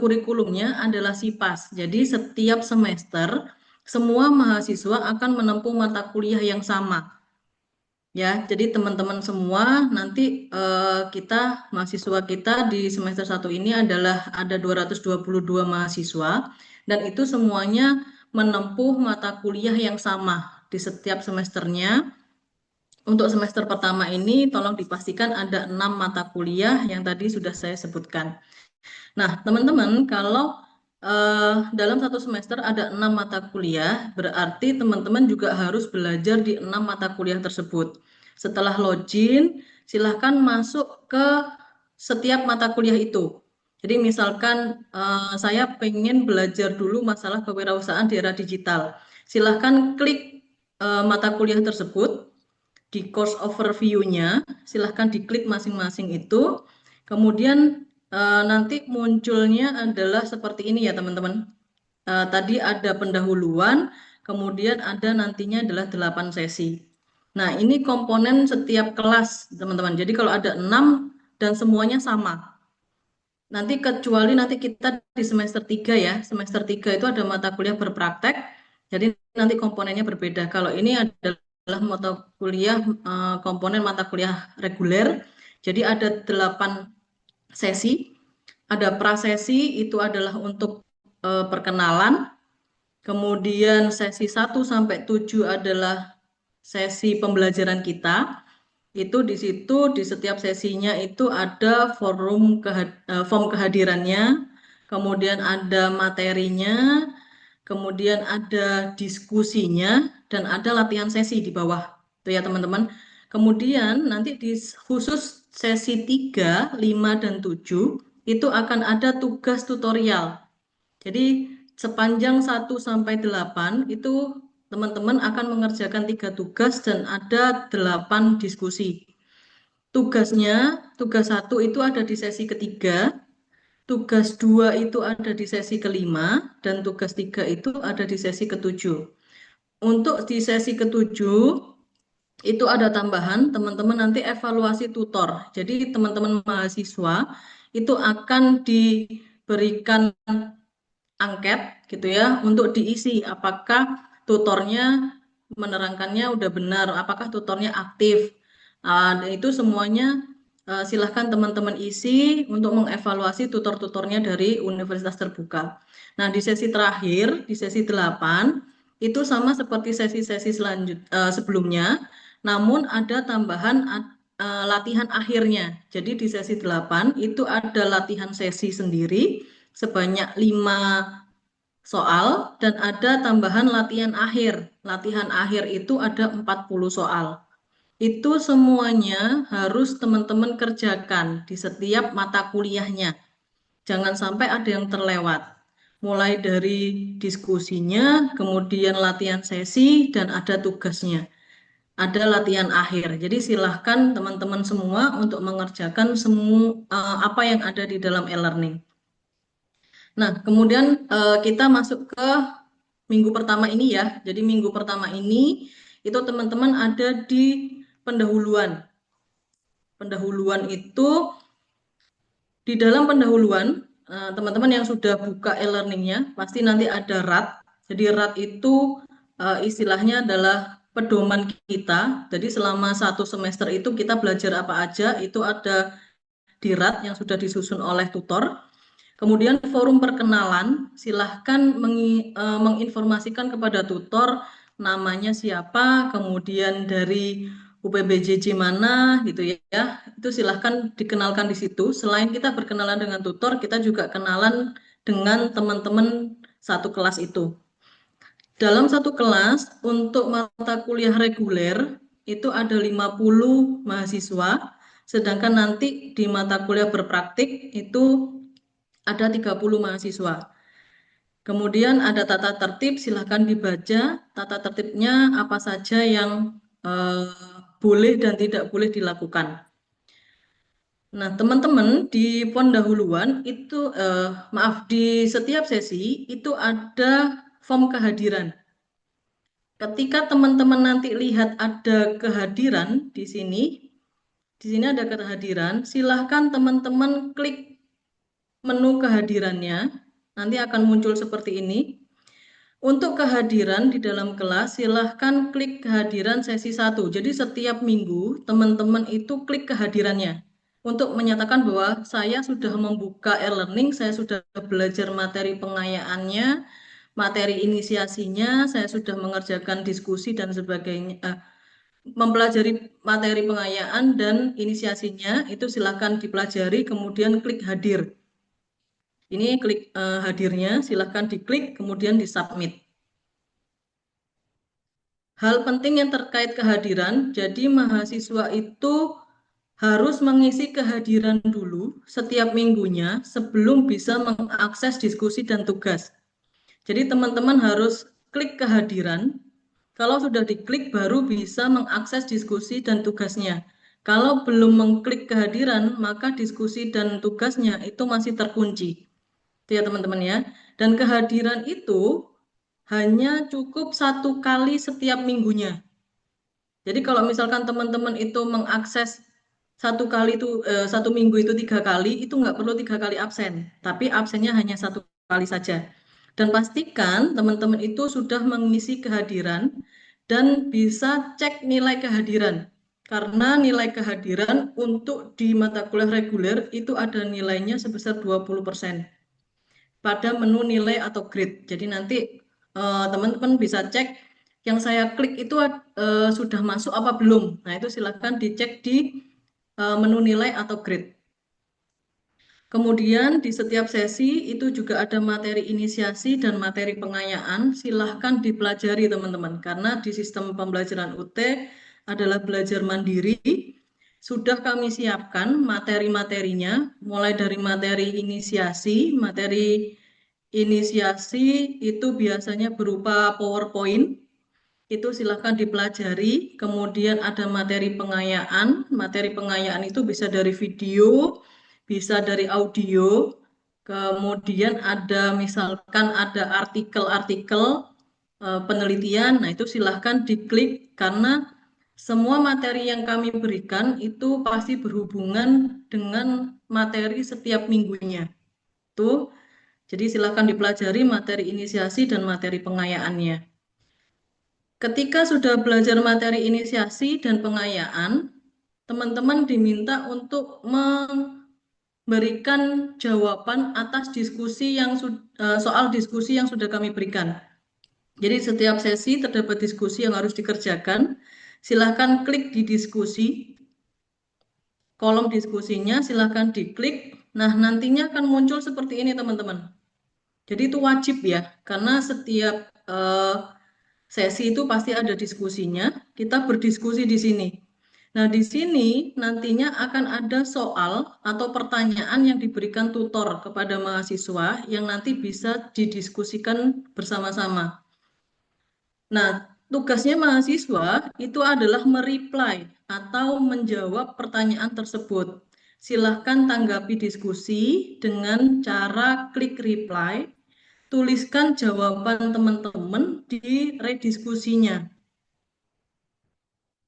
kurikulumnya adalah SIPAS. Jadi setiap semester semua mahasiswa akan menempuh mata kuliah yang sama. Ya, jadi teman-teman semua nanti mahasiswa kita di semester 1 ini adalah ada 222 mahasiswa dan itu semuanya menempuh mata kuliah yang sama di setiap semesternya. Untuk semester pertama ini tolong dipastikan ada 6 mata kuliah yang tadi sudah saya sebutkan. Nah, teman-teman, kalau dalam satu semester ada 6 mata kuliah, berarti teman-teman juga harus belajar di 6 mata kuliah tersebut. Setelah login, silahkan masuk ke setiap mata kuliah itu. Jadi misalkan saya pengen belajar dulu masalah kewirausahaan di era digital. Silahkan klik mata kuliah tersebut di course overview-nya, silahkan diklik masing-masing itu. Kemudian nanti munculnya adalah seperti ini ya teman-teman. Tadi ada pendahuluan, kemudian ada nantinya adalah 8 sesi. Nah, ini komponen setiap kelas teman-teman. Jadi kalau ada 6 dan semuanya sama. Nanti kecuali nanti kita di semester 3 ya. Semester 3 itu ada mata kuliah berpraktek. Jadi nanti komponennya berbeda. Kalau ini adalah mata kuliah komponen mata kuliah reguler. Jadi ada 8 sesi. Ada prasesi itu adalah untuk perkenalan. Kemudian sesi 1 sampai 7 adalah sesi pembelajaran kita. Itu di situ di setiap sesinya itu ada form kehadirannya, kemudian ada materinya, kemudian ada diskusinya, dan ada latihan sesi di bawah. Itu ya teman-teman. Kemudian nanti di khusus sesi 3, 5, dan 7 itu akan ada tugas tutorial. Jadi sepanjang 1 sampai 8 itu teman-teman akan mengerjakan 3 tugas dan ada 8 diskusi. Tugasnya, tugas 1 itu ada di sesi ketiga, tugas 2 itu ada di sesi kelima, dan tugas 3 itu ada di sesi ketujuh. Untuk di sesi ketujuh, itu ada tambahan, teman-teman nanti evaluasi tutor. Jadi teman-teman mahasiswa itu akan diberikan angket gitu ya untuk diisi apakah tutornya menerangkannya udah benar, apakah tutornya aktif. Dan itu semuanya silahkan teman-teman isi untuk mengevaluasi tutor-tutornya dari universitas terbuka. Nah, di sesi terakhir, di sesi 8, itu sama seperti sesi-sesi sebelumnya, namun ada tambahan latihan akhirnya. Jadi di sesi 8 itu ada latihan sesi sendiri sebanyak 5 soal dan ada tambahan latihan akhir. Latihan akhir itu ada 40 soal. Itu semuanya harus teman-teman kerjakan di setiap mata kuliahnya. Jangan sampai ada yang terlewat. Mulai dari diskusinya, kemudian latihan sesi, dan ada tugasnya. Ada latihan akhir. Jadi silahkan teman-teman semua untuk mengerjakan semua apa yang ada di dalam e-learning. Nah, kemudian kita masuk ke minggu pertama ini ya. Jadi minggu pertama ini itu teman-teman ada di pendahuluan. Pendahuluan itu di dalam pendahuluan teman-teman yang sudah buka e-learningnya pasti nanti ada RAT. Jadi RAT itu istilahnya adalah pedoman kita. Jadi selama 1 semester itu kita belajar apa aja itu ada di RAT yang sudah disusun oleh tutor. Kemudian forum perkenalan, silahkan menginformasikan kepada tutor namanya siapa, kemudian dari UPBJJ mana gitu ya. Itu silahkan dikenalkan di situ. Selain kita berkenalan dengan tutor, kita juga kenalan dengan teman-teman satu kelas itu. Dalam satu kelas, untuk mata kuliah reguler, itu ada 50 mahasiswa, sedangkan nanti di mata kuliah berpraktik itu ada 30 mahasiswa. Kemudian ada tata tertib, silahkan dibaca tata tertibnya apa saja yang boleh dan tidak boleh dilakukan. Nah, teman-teman di pendahuluan itu, maaf, di setiap sesi itu ada form kehadiran. Ketika teman-teman nanti lihat ada kehadiran di sini ada kehadiran, silahkan teman-teman klik menu kehadirannya, nanti akan muncul seperti ini. Untuk kehadiran di dalam kelas, silahkan klik kehadiran sesi 1. Jadi setiap minggu, teman-teman itu klik kehadirannya. Untuk menyatakan bahwa saya sudah membuka e-learning, saya sudah belajar materi pengayaannya, materi inisiasinya, saya sudah mengerjakan diskusi dan sebagainya. Mempelajari materi pengayaan dan inisiasinya, itu silahkan dipelajari, kemudian klik hadir. Ini klik hadirnya, silahkan diklik, kemudian disubmit. Hal penting yang terkait kehadiran, jadi mahasiswa itu harus mengisi kehadiran dulu setiap minggunya sebelum bisa mengakses diskusi dan tugas. Jadi teman-teman harus klik kehadiran. Kalau sudah diklik baru bisa mengakses diskusi dan tugasnya. Kalau belum mengklik kehadiran, maka diskusi dan tugasnya itu masih terkunci. Itu ya teman-teman ya. Dan kehadiran itu hanya cukup 1 kali setiap minggunya. Jadi kalau misalkan teman-teman itu mengakses 1 kali itu 1 minggu itu 3 kali, itu nggak perlu 3 kali absen, tapi absennya hanya 1 kali saja. Dan pastikan teman-teman itu sudah mengisi kehadiran dan bisa cek nilai kehadiran. Karena nilai kehadiran untuk di mata kuliah reguler itu ada nilainya sebesar 20% pada menu nilai atau grade. Jadi nanti teman-teman bisa cek yang saya klik itu sudah masuk apa belum. Nah, itu silakan dicek di menu nilai atau grade. Kemudian di setiap sesi itu juga ada materi inisiasi dan materi pengayaan. Silahkan dipelajari teman-teman, karena di sistem pembelajaran UT adalah belajar mandiri. Sudah kami siapkan materi-materinya, mulai dari materi inisiasi. Materi inisiasi itu biasanya berupa PowerPoint. Itu silahkan dipelajari. Kemudian ada materi pengayaan. Materi pengayaan itu bisa dari video, bisa dari audio. Kemudian ada misalkan ada artikel-artikel penelitian. Nah, itu silahkan diklik karena semua materi yang kami berikan itu pasti berhubungan dengan materi setiap minggunya. Tuh, jadi silahkan dipelajari materi inisiasi dan materi pengayaannya. Ketika sudah belajar materi inisiasi dan pengayaan, teman-teman diminta untuk memberikan jawaban atas diskusi yang soal diskusi yang sudah kami berikan. Jadi setiap sesi terdapat diskusi yang harus dikerjakan. Silahkan klik di diskusi, kolom diskusinya silahkan diklik. Nah, nantinya akan muncul seperti ini teman-teman. Jadi itu wajib ya, karena setiap sesi itu pasti ada diskusinya, kita berdiskusi di sini. Nah, di sini nantinya akan ada soal atau pertanyaan yang diberikan tutor kepada mahasiswa yang nanti bisa didiskusikan bersama-sama. Nah, tugasnya mahasiswa itu adalah mereply atau menjawab pertanyaan tersebut. Silahkan tanggapi diskusi dengan cara klik reply. Tuliskan jawaban teman-teman di rediskusinya.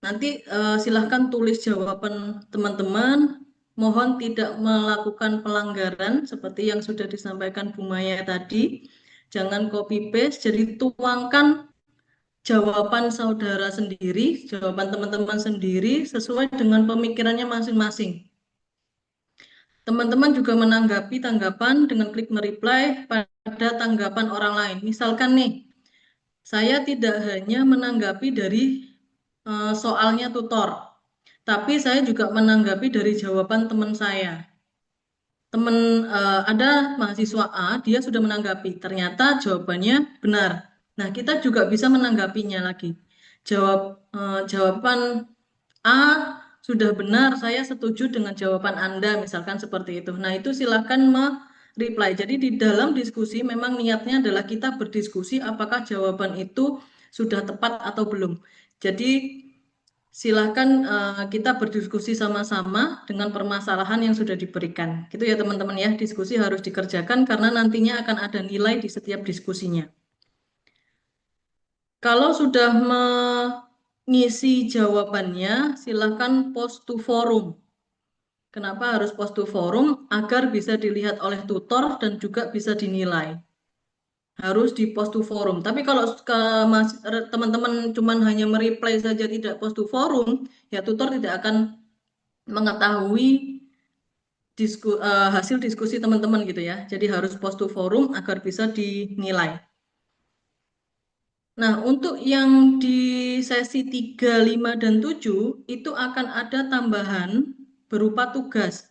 Nanti silahkan tulis jawaban teman-teman. Mohon tidak melakukan pelanggaran seperti yang sudah disampaikan Bu Maya tadi. Jangan copy paste, jadi tuangkan jawaban saudara sendiri, jawaban teman-teman sendiri sesuai dengan pemikirannya masing-masing. Teman-teman juga menanggapi tanggapan dengan klik mereply pada tanggapan orang lain. Misalkan nih, saya tidak hanya menanggapi dari soalnya tutor, tapi saya juga menanggapi dari jawaban teman saya. Ada mahasiswa A, dia sudah menanggapi, ternyata jawabannya benar. Nah, kita juga bisa menanggapinya lagi. Jawaban A sudah benar, saya setuju dengan jawaban Anda, misalkan seperti itu. Nah, itu silakan reply. Jadi di dalam diskusi memang niatnya adalah kita berdiskusi apakah jawaban itu sudah tepat atau belum. Jadi silakan kita berdiskusi sama-sama dengan permasalahan yang sudah diberikan. Gitu ya teman-teman ya, diskusi harus dikerjakan karena nantinya akan ada nilai di setiap diskusinya. Kalau sudah mengisi jawabannya, silakan post to forum. Kenapa harus post to forum? Agar bisa dilihat oleh tutor dan juga bisa dinilai. Harus di post to forum. Tapi kalau teman-teman cuma hanya mereply saja tidak post to forum, ya tutor tidak akan mengetahui hasil diskusi teman-teman gitu ya. Jadi harus post to forum agar bisa dinilai. Nah, untuk yang di sesi 3, 5, dan 7 itu akan ada tambahan berupa tugas.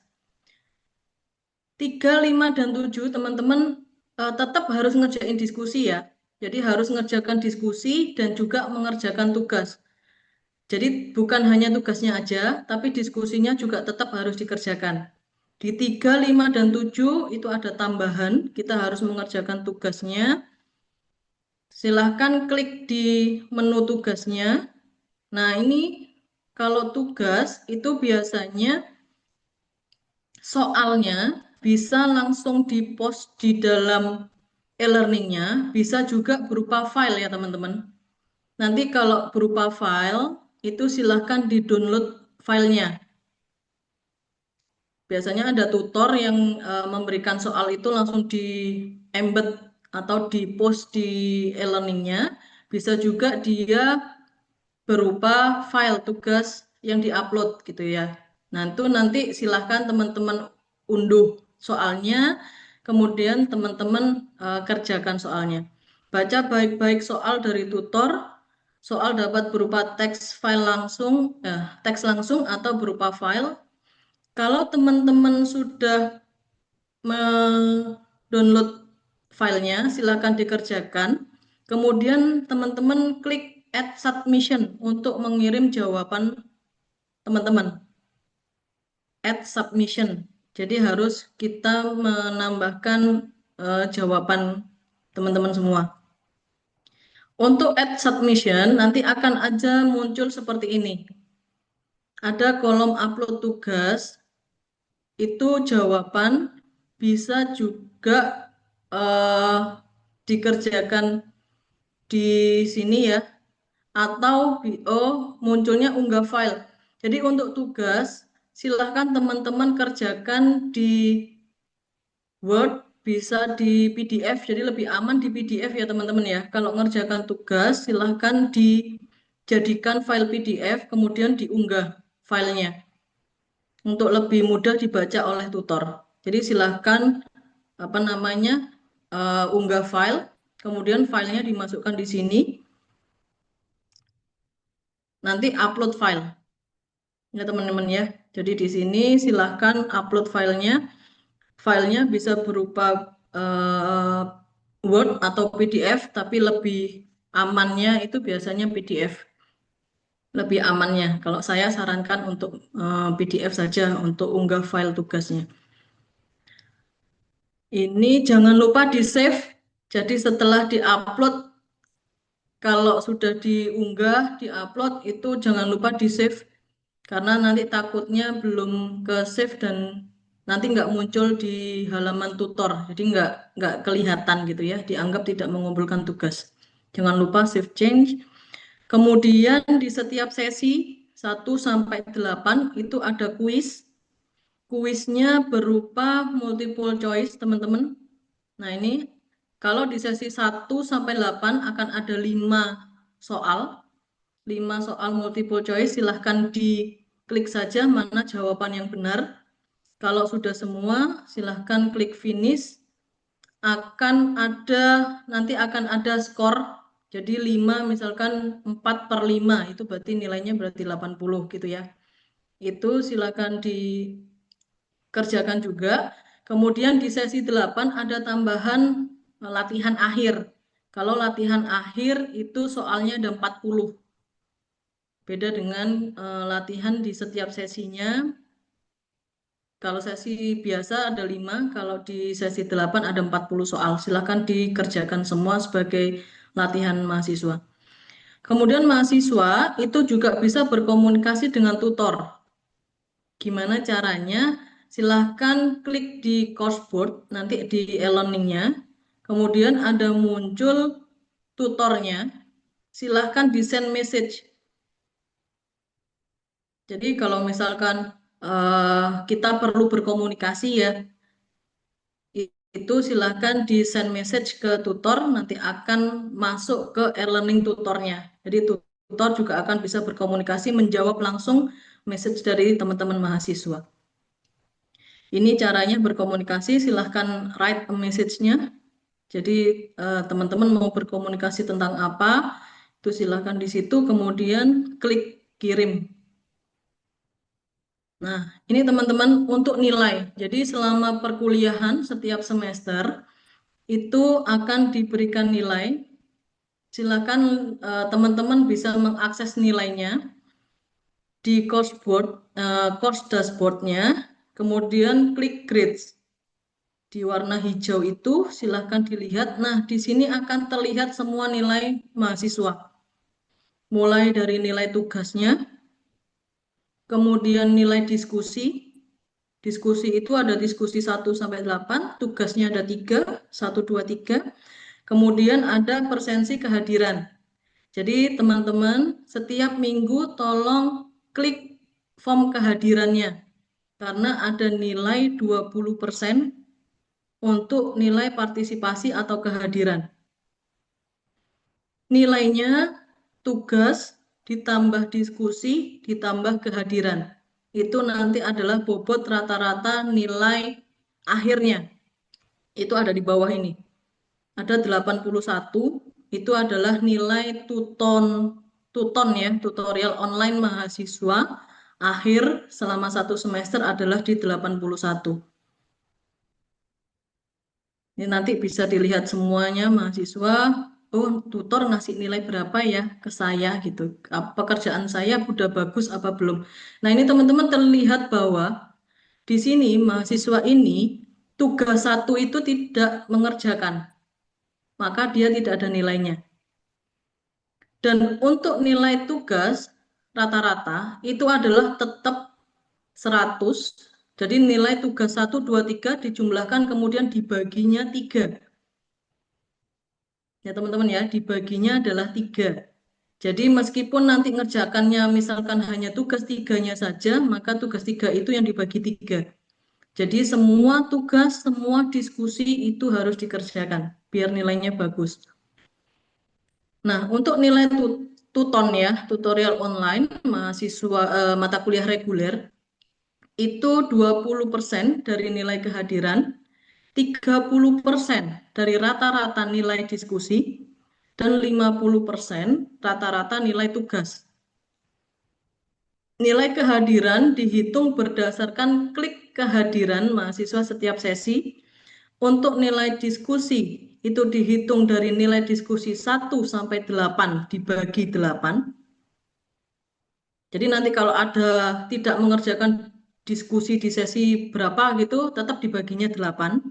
3, 5, dan 7 teman-teman tetap harus ngerjain diskusi ya. Jadi harus mengerjakan diskusi dan juga mengerjakan tugas. Jadi bukan hanya tugasnya aja, tapi diskusinya juga tetap harus dikerjakan. Di 3, 5, dan 7 itu ada tambahan, kita harus mengerjakan tugasnya. Silahkan klik di menu tugasnya. Nah ini kalau tugas itu biasanya soalnya bisa langsung di-post di dalam e-learningnya, bisa juga berupa file ya teman-teman. Nanti kalau berupa file, itu silahkan di-download filenya. Biasanya ada tutor yang memberikan soal itu langsung di-embed atau di-post di e-learningnya. Bisa juga dia berupa file tugas yang di-upload gitu ya. Nah, itu nanti silahkan teman-teman unduh soalnya, kemudian teman-teman kerjakan soalnya. Baca baik-baik soal dari tutor, soal dapat berupa teks langsung atau berupa file. Kalau teman-teman sudah mendownload filenya, silakan dikerjakan. Kemudian teman-teman klik add submission untuk mengirim jawaban teman-teman. Add submission. Jadi harus kita menambahkan jawaban teman-teman semua. Untuk add submission nanti akan aja muncul seperti ini. Ada kolom upload tugas, itu jawaban bisa juga dikerjakan di sini ya, atau munculnya unggah file. Jadi untuk tugas silahkan teman-teman kerjakan di Word, bisa di PDF, jadi lebih aman di PDF ya teman-teman ya. Kalau ngerjakan tugas silahkan dijadikan file PDF kemudian diunggah filenya untuk lebih mudah dibaca oleh tutor. Jadi silahkan unggah file, kemudian filenya dimasukkan di sini, nanti upload file ya teman-teman ya. Jadi di sini silahkan upload filenya. Filenya bisa berupa Word atau PDF, tapi lebih amannya itu biasanya PDF. Lebih amannya. Kalau saya sarankan untuk PDF saja untuk unggah file tugasnya. Ini jangan lupa di-save. Jadi setelah di-upload, kalau sudah diunggah, di-upload, itu jangan lupa di-save. Karena nanti takutnya belum ke-save dan nanti nggak muncul di halaman tutor. Jadi nggak kelihatan gitu ya, dianggap tidak mengumpulkan tugas. Jangan lupa save change. Kemudian di setiap sesi 1 sampai 8 itu ada kuis. Kuisnya berupa multiple choice, teman-teman. Nah, ini kalau di sesi 1 sampai 8 akan ada 5 soal. 5 soal multiple choice, silahkan diklik saja mana jawaban yang benar. Kalau sudah semua, silahkan klik finish. Nanti akan ada skor. Jadi 5 misalkan 4/5 itu berarti nilainya berarti 80 gitu ya. Itu silahkan dikerjakan juga. Kemudian di sesi 8 ada tambahan latihan akhir. Kalau latihan akhir itu soalnya ada 40. Beda dengan latihan di setiap sesinya. Kalau sesi biasa ada 5, kalau di sesi 8 ada 40 soal. Silahkan dikerjakan semua sebagai latihan mahasiswa. Kemudian mahasiswa itu juga bisa berkomunikasi dengan tutor. Gimana caranya? Silahkan klik di courseboard, nanti di e-learningnya. Kemudian ada muncul tutornya. Silahkan di send message. Jadi kalau misalkan kita perlu berkomunikasi ya, itu silahkan di send message ke tutor, nanti akan masuk ke e-learning tutornya. Jadi tutor juga akan bisa berkomunikasi, menjawab langsung message dari teman-teman mahasiswa. Ini caranya berkomunikasi, silahkan write a message-nya. Jadi teman-teman mau berkomunikasi tentang apa, itu silahkan di situ, kemudian klik kirim. Nah, ini teman-teman untuk nilai. Jadi selama perkuliahan setiap semester itu akan diberikan nilai. Silakan teman-teman bisa mengakses nilainya di course dashboardnya, kemudian klik grades. Di warna hijau itu silahkan dilihat. Nah, di sini akan terlihat semua nilai mahasiswa. Mulai dari nilai tugasnya, kemudian nilai diskusi. Diskusi itu ada diskusi 1 sampai 8, tugasnya ada 3, 1, 2, 3. Kemudian ada persensi kehadiran. Jadi teman-teman setiap minggu tolong klik form kehadirannya. Karena ada nilai 20% untuk nilai partisipasi atau kehadiran. Nilainya tugas ditambah diskusi ditambah kehadiran. Itu nanti adalah bobot rata-rata nilai akhirnya. Itu ada di bawah ini. Ada 81, itu adalah nilai tuton ya, tutorial online mahasiswa akhir selama 1 semester adalah di 81. Ini nanti bisa dilihat semuanya mahasiswa, oh tutor ngasih nilai berapa ya ke saya gitu. Pekerjaan saya udah bagus apa belum. Nah ini teman-teman terlihat bahwa di sini mahasiswa ini tugas 1 itu tidak mengerjakan. Maka dia tidak ada nilainya. Dan untuk nilai tugas rata-rata itu adalah tetap 100. Jadi nilai tugas 1, 2, 3 dijumlahkan kemudian dibaginya 3. Ya teman-teman ya, dibaginya adalah 3. Jadi meskipun nanti ngerjakannya misalkan hanya tugas 3-nya saja, maka tugas 3 itu yang dibagi 3. Jadi semua tugas, semua diskusi itu harus dikerjakan biar nilainya bagus. Nah, untuk nilai tuton ya, tutorial online mahasiswa mata kuliah reguler itu 20% dari nilai kehadiran, 30% dari rata-rata nilai diskusi, dan 50% rata-rata nilai tugas. Nilai kehadiran dihitung berdasarkan klik kehadiran mahasiswa setiap sesi. Untuk nilai diskusi itu dihitung dari nilai diskusi 1 sampai 8 dibagi 8. Jadi nanti kalau ada tidak mengerjakan diskusi di sesi berapa gitu, tetap dibaginya 8.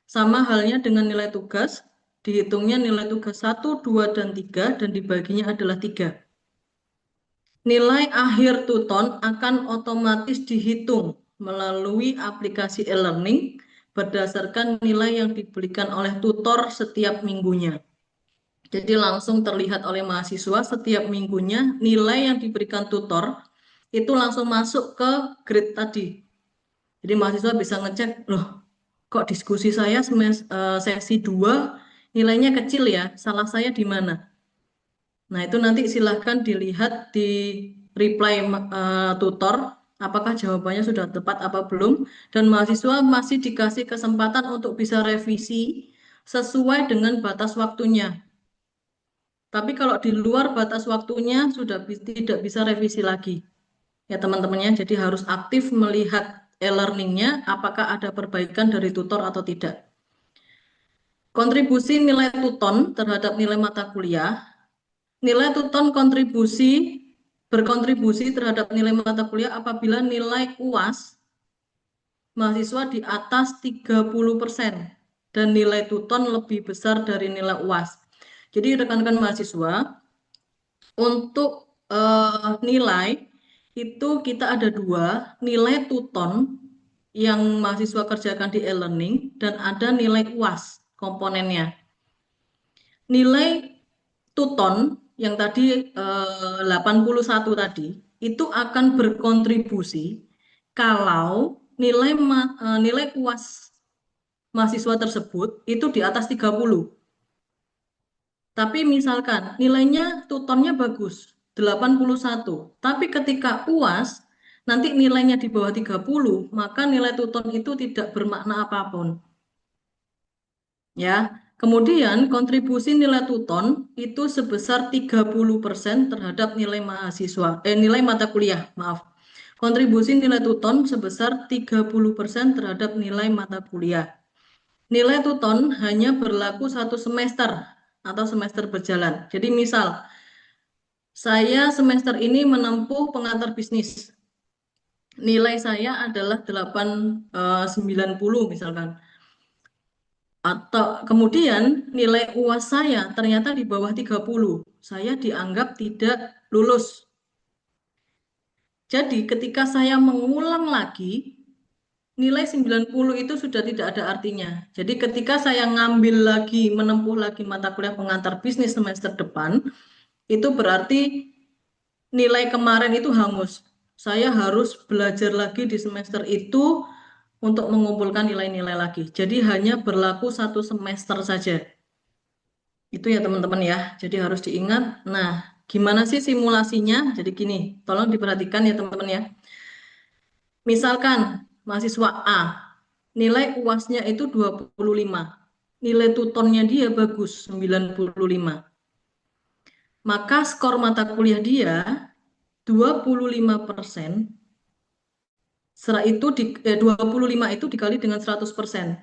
Sama halnya dengan nilai tugas, dihitungnya nilai tugas 1, 2, dan 3, dan dibaginya adalah 3. Nilai akhir tuton akan otomatis dihitung melalui aplikasi e-learning berdasarkan nilai yang diberikan oleh tutor setiap minggunya. Jadi langsung terlihat oleh mahasiswa setiap minggunya nilai yang diberikan tutor itu langsung masuk ke grade tadi. Jadi mahasiswa bisa ngecek, loh kok diskusi saya sesi 2 nilainya kecil ya, salah saya di mana? Nah itu nanti silahkan dilihat di reply tutor, apakah jawabannya sudah tepat apa belum, dan mahasiswa masih dikasih kesempatan untuk bisa revisi sesuai dengan batas waktunya. Tapi kalau di luar batas waktunya sudah tidak bisa revisi lagi. Ya teman-temannya, jadi harus aktif melihat e-learningnya apakah ada perbaikan dari tutor atau tidak. Kontribusi nilai tuton terhadap nilai mata kuliah. Nilai tuton berkontribusi terhadap nilai mata kuliah apabila nilai UAS mahasiswa di atas 30% dan nilai tuton lebih besar dari nilai UAS. Jadi rekan-rekan mahasiswa, untuk nilai itu kita ada 2, nilai tuton yang mahasiswa kerjakan di e-learning dan ada nilai UAS komponennya. Nilai tuton yang tadi 81 tadi itu akan berkontribusi kalau nilai UAS mahasiswa tersebut itu di atas 30. Tapi misalkan nilainya tutonnya bagus, 81. Tapi ketika UAS nanti nilainya di bawah 30, maka nilai tuton itu tidak bermakna apapun. Ya, kemudian kontribusi nilai tuton itu sebesar 30% terhadap nilai nilai mata kuliah, maaf. Kontribusi nilai tuton sebesar 30% terhadap nilai mata kuliah. Nilai tuton hanya berlaku 1 semester atau semester berjalan. Jadi misal, saya semester ini menempuh pengantar bisnis. Nilai saya adalah 890 misalkan. Atau kemudian nilai UAS saya ternyata di bawah 30. Saya dianggap tidak lulus. Jadi ketika saya mengulang lagi, nilai 90 itu sudah tidak ada artinya. Jadi ketika saya ngambil lagi, menempuh lagi mata kuliah pengantar bisnis semester depan, itu berarti nilai kemarin itu hangus. Saya harus belajar lagi di semester itu untuk mengumpulkan nilai-nilai lagi. Jadi hanya berlaku 1 semester saja. Itu ya teman-teman ya. Jadi harus diingat. Nah, gimana sih simulasinya? Jadi gini, tolong diperhatikan ya teman-teman ya. Misalkan mahasiswa A, nilai UAS-nya itu 25. Nilai tutonnya dia bagus, 95. Maka skor mata kuliah dia 25%. Setelah itu 25 itu dikali dengan 100%.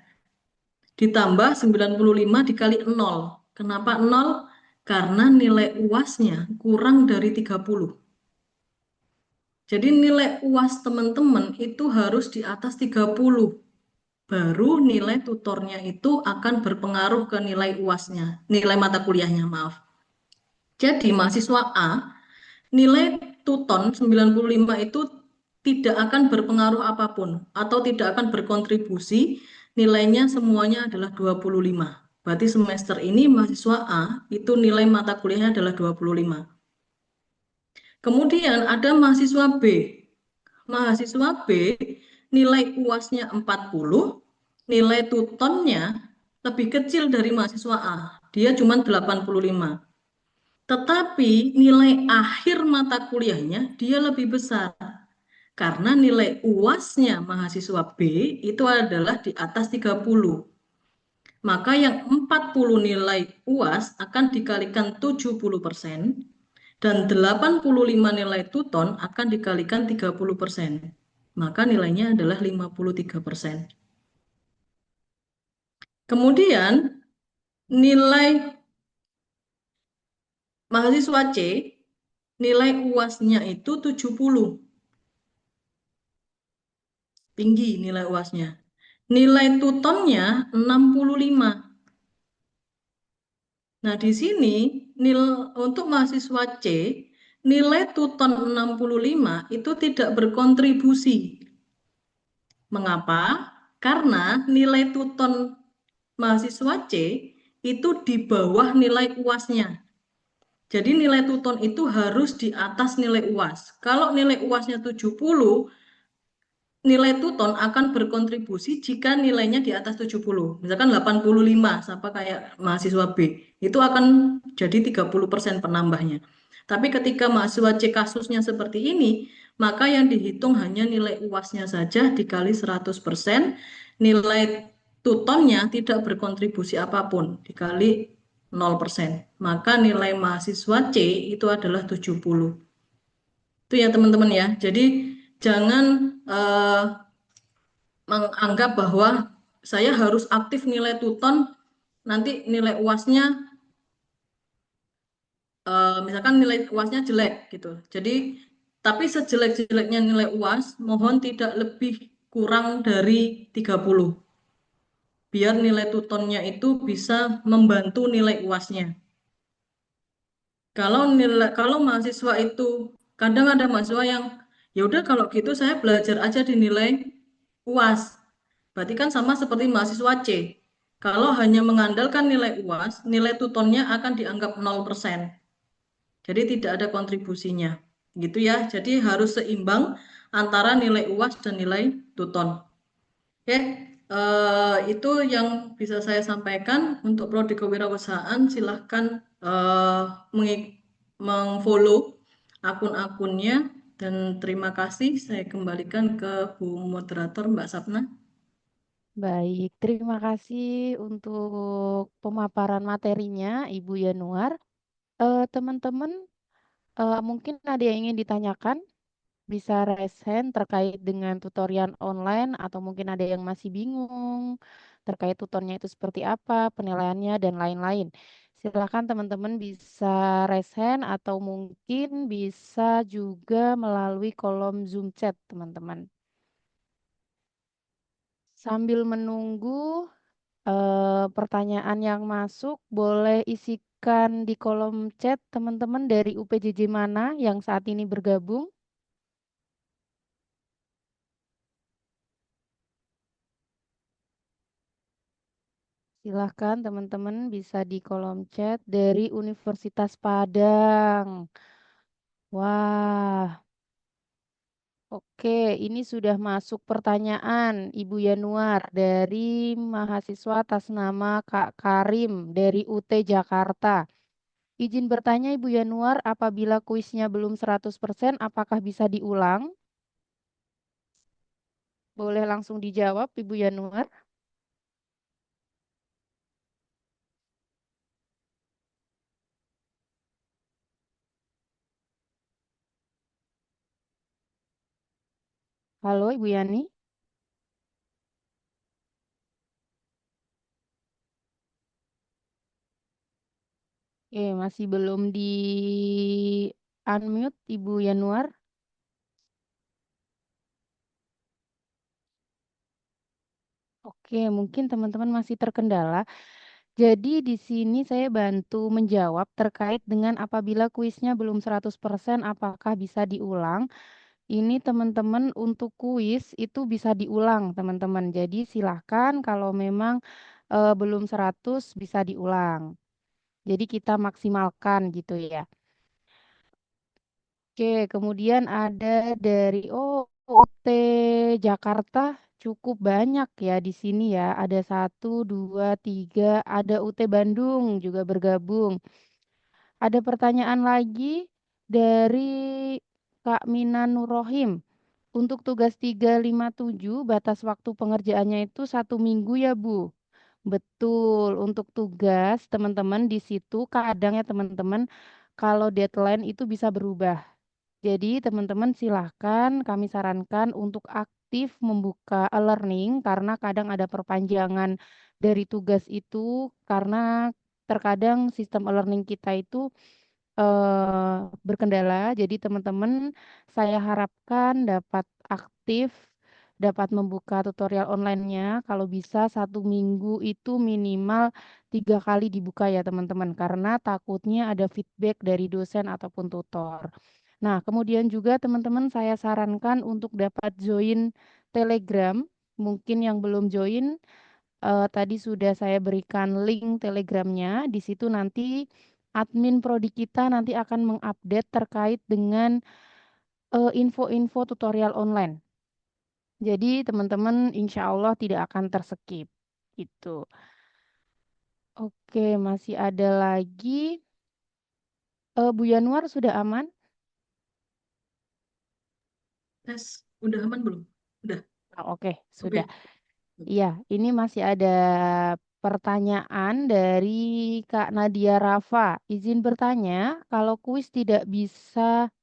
Ditambah 95 dikali 0. Kenapa 0? Karena nilai UAS-nya kurang dari 30. Jadi nilai UAS teman-teman itu harus di atas 30. Baru nilai tutornya itu akan berpengaruh ke nilai UAS-nya, nilai mata kuliahnya, maaf. Jadi mahasiswa A, nilai tuton 95 itu tidak akan berpengaruh apapun atau tidak akan berkontribusi, nilainya semuanya adalah 25. Berarti semester ini mahasiswa A itu nilai mata kuliahnya adalah 25. Kemudian ada mahasiswa B. Mahasiswa B nilai UAS-nya 40, nilai tutonnya lebih kecil dari mahasiswa A. Dia cuma 85. Tetapi nilai akhir mata kuliahnya dia lebih besar. Karena nilai UAS-nya mahasiswa B itu adalah di atas 30. Maka yang 40 nilai UAS akan dikalikan 70%. Dan 85 nilai tuton akan dikalikan 30%. Maka nilainya adalah 53%. Kemudian nilai mahasiswa C, nilai UAS-nya itu 70. Tinggi nilai UAS-nya. Nilai tutonnya 65. Nah, di sini untuk mahasiswa C, nilai tuton 65 itu tidak berkontribusi. Mengapa? Karena nilai tuton mahasiswa C itu di bawah nilai UAS-nya. Jadi nilai tuton itu harus di atas nilai UAS. Kalau nilai UAS-nya 70, nilai tuton akan berkontribusi jika nilainya di atas 70. Misalkan 85, sama kayak mahasiswa B. Itu akan jadi 30% penambahnya. Tapi ketika mahasiswa C kasusnya seperti ini, maka yang dihitung hanya nilai UAS-nya saja dikali 100%, nilai tutonnya tidak berkontribusi apapun, dikali 0%. Maka nilai mahasiswa C itu adalah 70. Itu ya teman-teman ya. Jadi jangan menganggap bahwa saya harus aktif nilai tuton, nanti nilai UAS-nya misalkan nilai UAS-nya jelek gitu. Jadi tapi sejelek-jeleknya nilai UAS, mohon tidak lebih kurang dari 30. Biar nilai tutonnya itu bisa membantu nilai UAS-nya. Kalau mahasiswa itu kadang ada mahasiswa yang ya udah kalau gitu saya belajar aja di nilai UAS. Berarti kan sama seperti mahasiswa C. Kalau hanya mengandalkan nilai UAS, nilai tutonnya akan dianggap 0%. Jadi tidak ada kontribusinya. Gitu ya. Jadi harus seimbang antara nilai UAS dan nilai tuton. Oke, itu yang bisa saya sampaikan. Untuk prodi kewirausahaan silahkan mengfollow akun-akunnya, dan terima kasih. Saya kembalikan ke Bu Moderator Mbak Sapna. Baik, terima kasih untuk pemaparan materinya, Ibu Yanuar. Teman-teman, mungkin ada yang ingin ditanyakan? bisa raise hand terkait dengan tutorial online atau mungkin ada yang masih bingung terkait tutornya itu seperti apa, penilaiannya dan lain-lain. Silakan teman-teman bisa raise hand atau mungkin bisa juga melalui kolom Zoom chat, teman-teman. Sambil menunggu pertanyaan yang masuk, boleh isikan di kolom chat teman-teman dari UPJJ mana yang saat ini bergabung. Silahkan teman-teman bisa di kolom chat dari Universitas Padang. Wah, oke, ini sudah masuk pertanyaan Ibu Yanuar dari mahasiswa atas nama Kak Karim dari UT Jakarta. Izin bertanya Ibu Yanuar, apabila kuisnya belum 100%, apakah bisa diulang? Boleh langsung dijawab Ibu Yanuar. Halo Ibu Yani. Masih belum di unmute Ibu Yanuar. Oke, mungkin teman-teman masih terkendala. Jadi di sini saya bantu menjawab terkait dengan apabila kuisnya belum 100%, apakah bisa diulang. Ini teman-teman untuk kuis itu bisa diulang teman-teman. Jadi silahkan kalau memang belum 100 bisa diulang. Jadi kita maksimalkan gitu ya. Oke, kemudian ada dari UT Jakarta cukup banyak ya di sini ya. Ada satu, dua, tiga, ada UT Bandung juga bergabung. Ada pertanyaan lagi dari Kak Mina Nurrohim. Untuk tugas 357 batas waktu pengerjaannya itu 1 minggu ya Bu. Betul, untuk tugas teman-teman di situ kadang ya teman-teman kalau deadline itu bisa berubah. Jadi teman-teman silahkan kami sarankan untuk aktif membuka e-learning karena kadang ada perpanjangan dari tugas itu karena terkadang sistem e-learning kita itu berkendala. Jadi teman-teman saya harapkan dapat aktif, dapat membuka tutorial online-nya. Kalau bisa 1 minggu itu minimal 3 kali dibuka ya teman-teman, karena takutnya ada feedback dari dosen ataupun tutor. Nah, kemudian juga teman-teman saya sarankan untuk dapat join Telegram. Mungkin yang belum join, tadi sudah saya berikan link Telegramnya. Di situ nanti admin prodi kita nanti akan mengupdate terkait dengan info-info tutorial online. Jadi teman-teman insya Allah tidak akan terskip. Gitu. Oke, masih ada lagi. Bu Yanuar sudah aman? Tes, udah aman belum? Udah. Oke, Oke. sudah. Iya, ini masih ada pertanyaan dari Kak Nadia Rafa. Izin bertanya, kalau kuis tidak bisa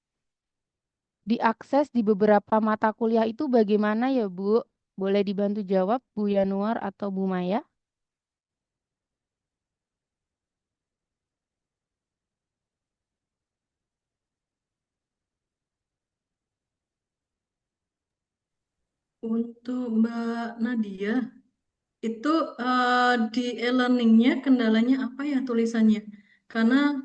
diakses di beberapa mata kuliah itu bagaimana ya, Bu? Boleh dibantu jawab, Bu Yanuar atau Bu Maya? Untuk Mbak Nadia, itu di e-learningnya kendalanya apa ya tulisannya? Karena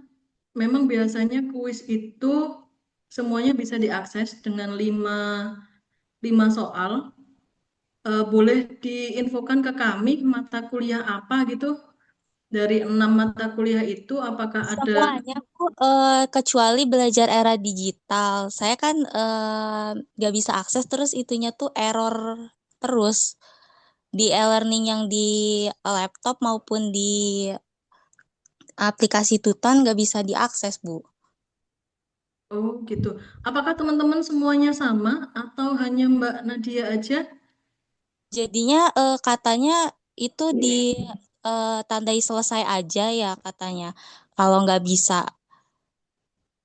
memang biasanya kuis itu semuanya bisa diakses dengan lima soal. Boleh diinfokan ke kami mata kuliah apa gitu? Dari 6 mata kuliah itu apakah ada? Semuanya tuh kecuali belajar era digital. Saya kan nggak bisa akses terus itunya tuh error terus di e-learning yang di laptop maupun di aplikasi Tutan nggak bisa diakses, Bu. Oh gitu. Apakah teman-teman semuanya sama atau hanya Mbak Nadia aja? Jadinya katanya itu di tandai selesai aja ya katanya. Kalau nggak bisa.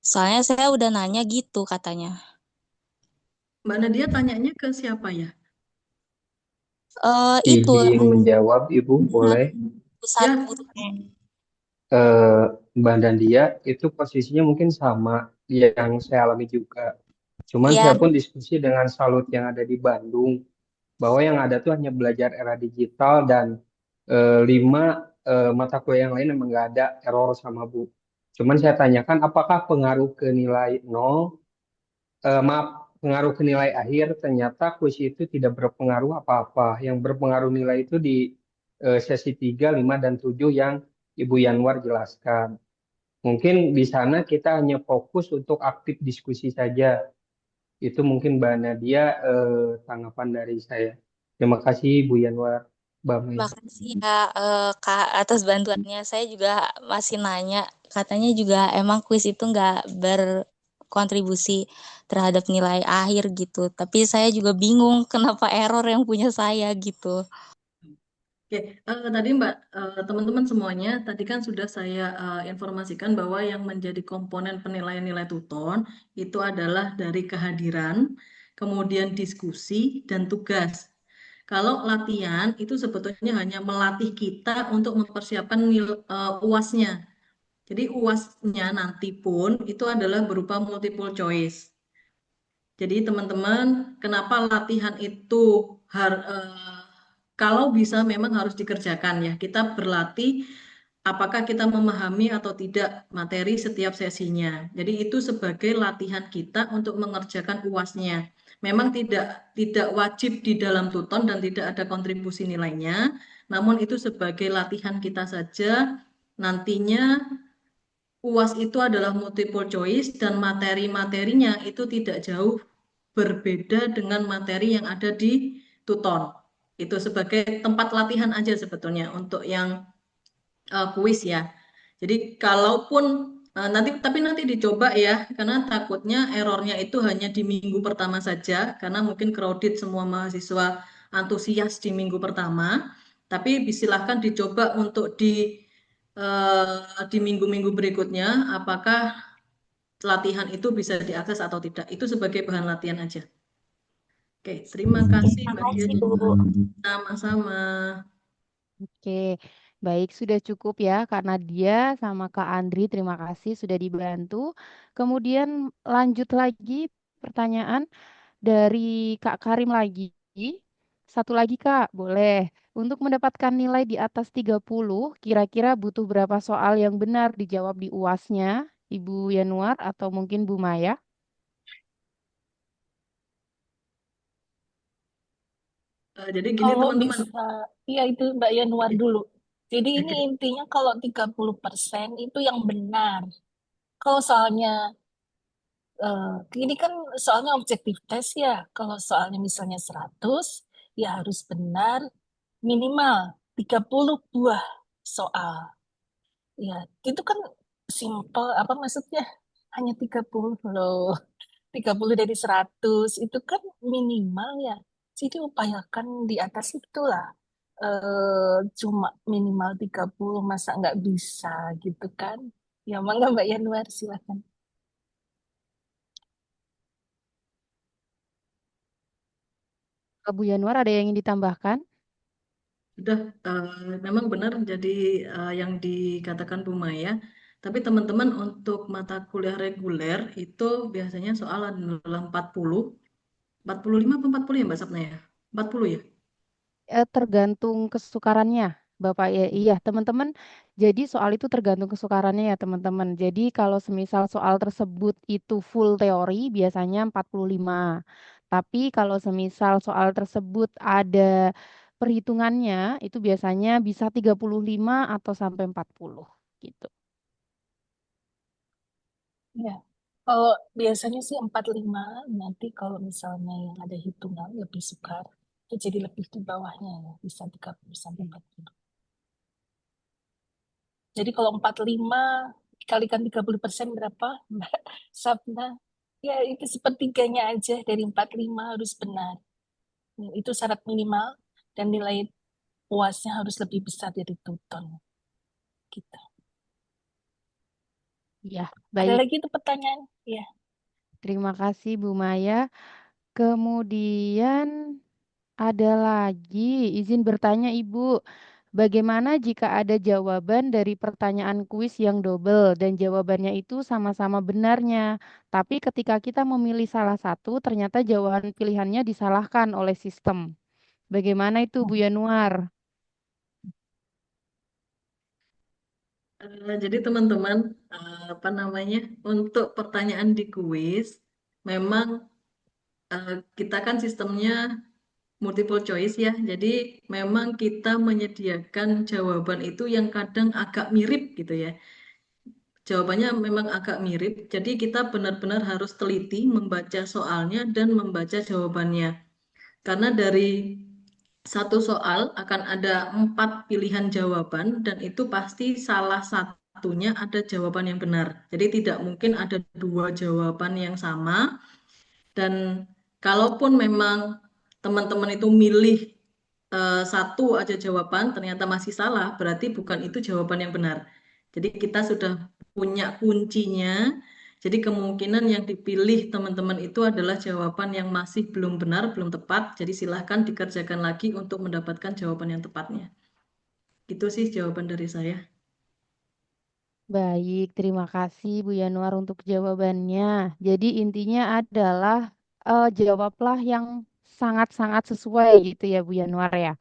Soalnya saya udah nanya gitu katanya. Mbak Nadia tanyanya ke siapa ya? Itu Izin menjawab, Ibu, boleh? pusat Ya, butuh. Eh, Mbak Dandia itu posisinya mungkin sama yang saya alami juga. Cuman Ya, saya pun diskusi dengan Salut yang ada di Bandung, bahwa yang ada tuh hanya belajar era digital dan 5 mata kuliah yang lain memang nggak ada error sama Bu. Cuman saya tanyakan apakah pengaruh ke nilai nol, maaf, pengaruh ke nilai akhir, ternyata kuis itu tidak berpengaruh apa-apa. Yang berpengaruh nilai itu di sesi 3, 5, dan 7 yang Ibu Yanwar jelaskan. Mungkin di sana kita hanya fokus untuk aktif diskusi saja. Itu mungkin Mbak Nadia tanggapan dari saya. Terima kasih Bu Yanwar, Mbak Mei. makasih ya Kak atas bantuannya. Saya juga masih nanya, katanya juga emang kuis itu nggak berkontribusi terhadap nilai akhir gitu. Tapi saya juga bingung kenapa error yang punya saya gitu. oke. Tadi Mbak, teman-teman semuanya, tadi kan sudah saya informasikan bahwa yang menjadi komponen penilaian nilai tuton itu adalah dari kehadiran, kemudian diskusi, dan tugas. Kalau latihan itu sebetulnya hanya melatih kita untuk mempersiapkan UAS-nya. Jadi UAS-nya nanti pun itu adalah berupa multiple choice. Jadi teman-teman, kenapa latihan itu kalau bisa memang harus dikerjakan ya. Kita berlatih apakah kita memahami atau tidak materi setiap sesinya. Jadi itu sebagai latihan kita untuk mengerjakan UAS-nya. Memang tidak wajib di dalam tuton dan tidak ada kontribusi nilainya, namun itu sebagai latihan kita saja. Nantinya UAS itu adalah multiple choice dan materi-materinya itu tidak jauh berbeda dengan materi yang ada di tuton. Itu sebagai tempat latihan aja sebetulnya untuk yang kuis ya. Jadi kalaupun nanti dicoba ya, karena takutnya errornya itu hanya di minggu pertama saja, karena mungkin crowded semua mahasiswa antusias di minggu pertama. Tapi silahkan dicoba untuk di minggu-minggu berikutnya, apakah latihan itu bisa diakses atau tidak. Itu sebagai bahan latihan aja. Oke, terima kasih Mbak Dia. Makasih Bu. Sama-sama. Oke, baik sudah cukup ya Kak Nadia sama Kak Andri. Terima kasih sudah dibantu. Kemudian lanjut lagi pertanyaan dari Kak Karim lagi. Satu lagi Kak, boleh. Untuk mendapatkan nilai di atas 30, kira-kira butuh berapa soal yang benar dijawab di UAS-nya, Ibu Yanuar atau mungkin Bu Maya? Jadi gini Kalau teman-teman. bisa, ya itu Mbak Yanuar dulu. Jadi ini intinya kalau 30% itu yang benar. Kalau soalnya, ini kan soalnya objektif tes ya. Kalau soalnya misalnya 100, ya harus benar minimal 30 buah soal. Ya, itu kan simple, apa maksudnya? Hanya 30 loh. 30 dari 100 itu kan minimal ya. Jadi upayakan di atas itulah. Cuma minimal 30 masa nggak bisa gitu kan. Ya mangga Mbak Yanuar silakan. Bu Yanuar ada yang ingin ditambahkan? Sudah, memang benar jadi yang dikatakan Bu Maya. Tapi teman-teman untuk mata kuliah reguler itu biasanya soal adalah 45 atau 40 ya Mbak Sapna ya? 40 ya? Tergantung kesukarannya, Bapak ya. Iya, teman-teman. Jadi soal itu tergantung kesukarannya ya, teman-teman. Jadi kalau semisal soal tersebut itu full teori, biasanya 45. Tapi kalau semisal soal tersebut ada perhitungannya, itu biasanya bisa 35 atau sampai 40 gitu. Ya. Kalau biasanya sih 45 nanti kalau misalnya yang ada hitungan lebih sukar, itu jadi lebih di bawahnya ya, bisa 30 sampai 40. Jadi kalau 45 kalikan 30% berapa, Mbak Sabna? Ya, itu sepertiganya aja dari 45 harus benar. Itu syarat minimal dan nilai puasnya harus lebih besar dari Tuton. Gitu. Iya, Ada baik. lagi itu pertanyaan? Ya. Terima kasih Bu Maya. Kemudian ada lagi, izin bertanya Ibu, bagaimana jika ada jawaban dari pertanyaan kuis yang double dan jawabannya itu sama-sama benarnya, tapi ketika kita memilih salah satu, ternyata jawaban pilihannya disalahkan oleh sistem. Bagaimana itu Bu Yanuar? Jadi teman-teman, apa namanya, untuk pertanyaan di kuis, memang kita kan sistemnya multiple choice ya. Jadi memang kita menyediakan jawaban itu yang kadang agak mirip gitu ya. Jawabannya memang agak mirip. Jadi kita benar-benar harus teliti membaca soalnya dan membaca jawabannya. Karena dari satu soal akan ada 4 pilihan jawaban dan itu pasti salah satunya ada jawaban yang benar. Jadi tidak mungkin ada dua jawaban yang sama. Dan kalaupun memang teman-teman itu milih satu aja jawaban ternyata masih salah, berarti bukan itu jawaban yang benar. Jadi kita sudah punya kuncinya. Jadi kemungkinan yang dipilih teman-teman itu adalah jawaban yang masih belum benar, belum tepat. Jadi silahkan dikerjakan lagi untuk mendapatkan jawaban yang tepatnya. Itu sih jawaban dari saya. Baik, terima kasih Bu Yanuar untuk jawabannya. Jadi intinya adalah jawablah yang sangat-sangat sesuai gitu ya Bu Yanuar ya.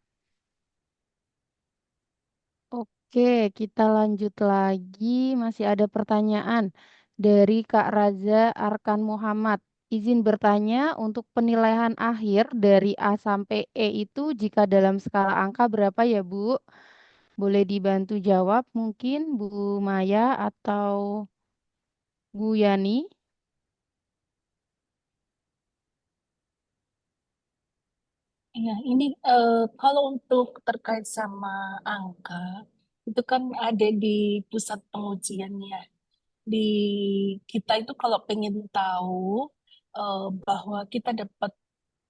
Oke, kita lanjut lagi. Masih ada pertanyaan dari Kak Raza Arkan Muhammad. Izin bertanya, untuk penilaian akhir dari A sampai E itu jika dalam skala angka berapa ya, Bu? Boleh dibantu jawab mungkin Bu Maya atau Bu Yani? Ya, ini kalau untuk terkait sama angka, itu kan ada di pusat pengujiannya. Di kita itu kalau pengen tahu bahwa kita dapat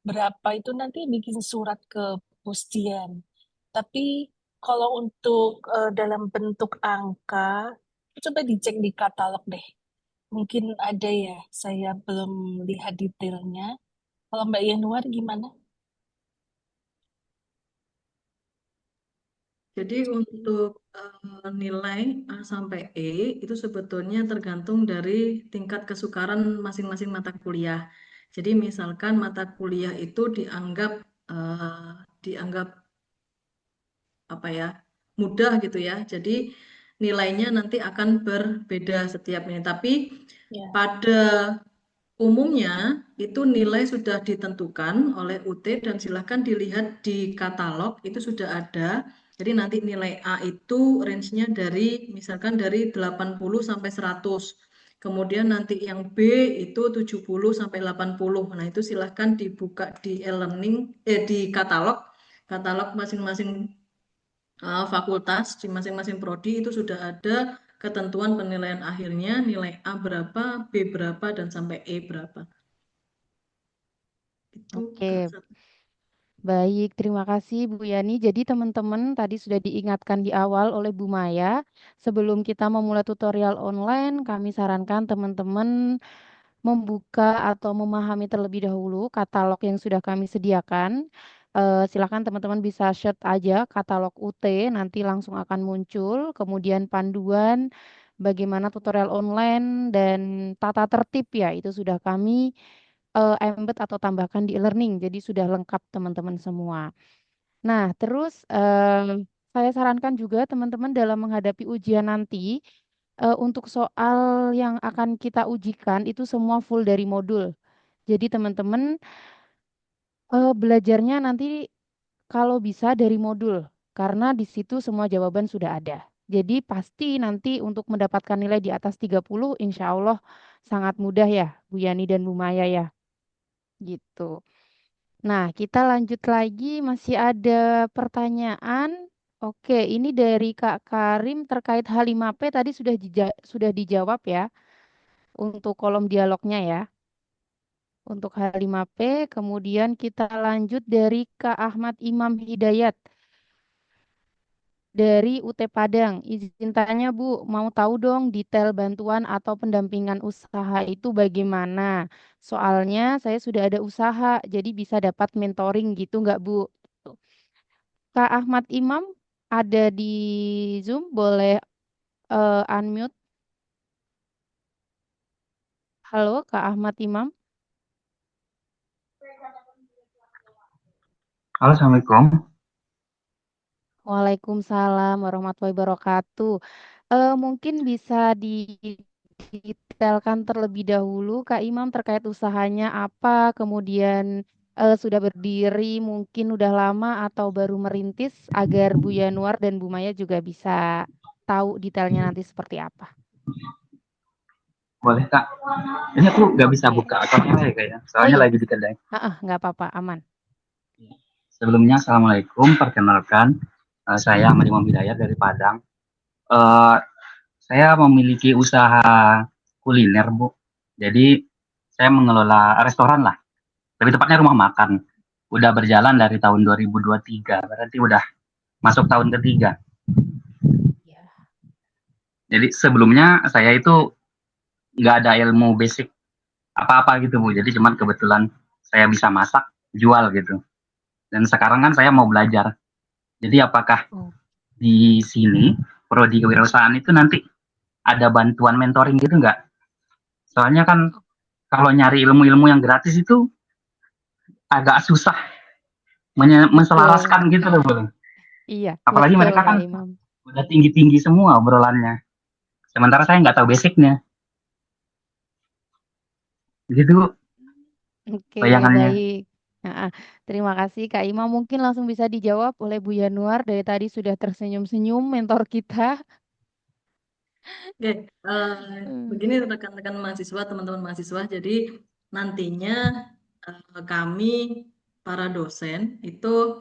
berapa itu nanti bikin surat ke Pustian. Tapi kalau untuk dalam bentuk angka, coba dicek di katalog deh. Mungkin ada ya, saya belum lihat detailnya. Kalau Mbak Yanuar gimana? Jadi untuk nilai A sampai E itu sebetulnya tergantung dari tingkat kesukaran masing-masing mata kuliah. Jadi misalkan mata kuliah itu dianggap apa ya, mudah gitu ya. Jadi nilainya nanti akan berbeda setiap ini. Tapi Ya, pada umumnya itu nilai sudah ditentukan oleh UT dan silahkan dilihat di katalog itu sudah ada. Jadi nanti nilai A itu range-nya dari misalkan dari 80 sampai 100. Kemudian nanti yang B itu 70 sampai 80. Nah, itu silahkan dibuka di e-learning di katalog masing-masing fakultas di masing-masing prodi itu sudah ada ketentuan penilaian akhirnya, nilai A berapa, B berapa, dan sampai E berapa. Itu Kak Oke, Sat. baik, terima kasih Bu Yani. Jadi teman-teman tadi sudah diingatkan di awal oleh Bu Maya, sebelum kita memulai tutorial online, kami sarankan teman-teman membuka atau memahami terlebih dahulu katalog yang sudah kami sediakan. Silakan teman-teman bisa search aja katalog UT, nanti langsung akan muncul. Kemudian panduan bagaimana tutorial online dan tata tertib ya, itu sudah kami embed atau tambahkan di e-learning. Jadi sudah lengkap teman-teman semua. Nah, terus saya sarankan juga teman-teman dalam menghadapi ujian nanti, untuk soal yang akan kita ujikan itu semua full dari modul. Jadi teman-teman belajarnya nanti kalau bisa dari modul, karena di situ semua jawaban sudah ada. Jadi pasti nanti untuk mendapatkan nilai di atas 30, insya Allah sangat mudah ya, Bu Yani dan Bu Maya ya, gitu. Nah, kita lanjut lagi, masih ada pertanyaan. Oke, ini dari Kak Karim terkait H5P tadi sudah dijawab ya untuk kolom dialognya ya. Untuk H5P, kemudian kita lanjut dari Kak Ahmad Imam Hidayat. dari UT Padang. Izin tanya Bu, mau tahu dong detail bantuan atau pendampingan usaha itu bagaimana? Soalnya saya sudah ada usaha, jadi bisa dapat mentoring gitu nggak Bu? Tuh. Kak Ahmad Imam ada di Zoom, boleh unmute. Halo Kak Ahmad Imam. Halo, Assalamualaikum. Waalaikumsalam warahmatullahi wabarakatuh. Mungkin bisa didetailkan terlebih dahulu Kak Imam terkait usahanya apa, kemudian sudah berdiri mungkin udah lama atau baru merintis agar Bu Yanuar dan Bu Maya juga bisa tahu detailnya nanti seperti apa. Boleh, Kak. Ini aku nggak bisa Oke. buka akunnya ya, kayaknya. Oh Soalnya iya, lagi di kedai. nggak apa-apa, aman. Sebelumnya, Assalamualaikum. Perkenalkan, saya Ahmad Imam Hidayat dari Padang. Eh, saya memiliki usaha kuliner, Bu. Jadi, saya mengelola restoran lah. Lebih tepatnya rumah makan. Udah berjalan dari tahun 2023. Berarti udah masuk tahun ketiga. Ya. Jadi, sebelumnya saya itu nggak ada ilmu basic apa-apa gitu, Bu. Jadi cuman kebetulan saya bisa masak, jual gitu. Dan sekarang kan saya mau belajar. Jadi apakah Oh, di sini prodi kewirausahaan itu nanti ada bantuan mentoring gitu nggak? Soalnya kan kalau nyari ilmu-ilmu yang gratis itu agak susah betul. menselaraskan gitu loh, Bu. Iya, Apalagi betul mereka Kak kan Imam. udah tinggi-tinggi semua obrolannya. Sementara saya nggak tahu basicnya. Gitu, Bu, Oke, bayangannya. baik. Nah, terima kasih Kak Ima. Mungkin langsung bisa dijawab oleh Bu Yanuar. Dari tadi sudah tersenyum-senyum mentor kita. Oke, Hmm. begini rekan-rekan mahasiswa, teman-teman mahasiswa. Jadi nantinya kami para dosen itu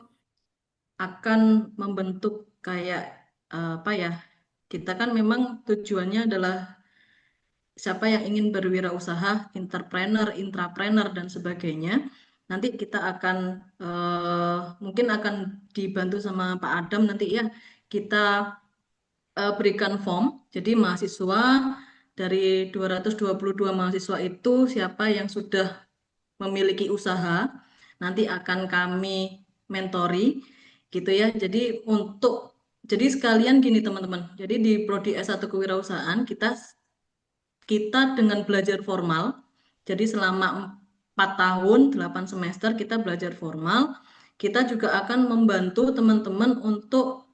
akan membentuk kayak apa ya? Kita kan memang tujuannya adalah siapa yang ingin berwirausaha, entrepreneur, intrapreneur dan sebagainya. Nanti kita akan mungkin akan dibantu sama Pak Adam nanti ya. Kita berikan form. Jadi mahasiswa dari 222 mahasiswa itu siapa yang sudah memiliki usaha nanti akan kami mentori gitu ya. Jadi sekalian gini teman-teman. Jadi di prodi S1 Kewirausahaan kita dengan belajar formal. Jadi selama 4 tahun, 8 semester kita belajar formal. Kita juga akan membantu teman-teman untuk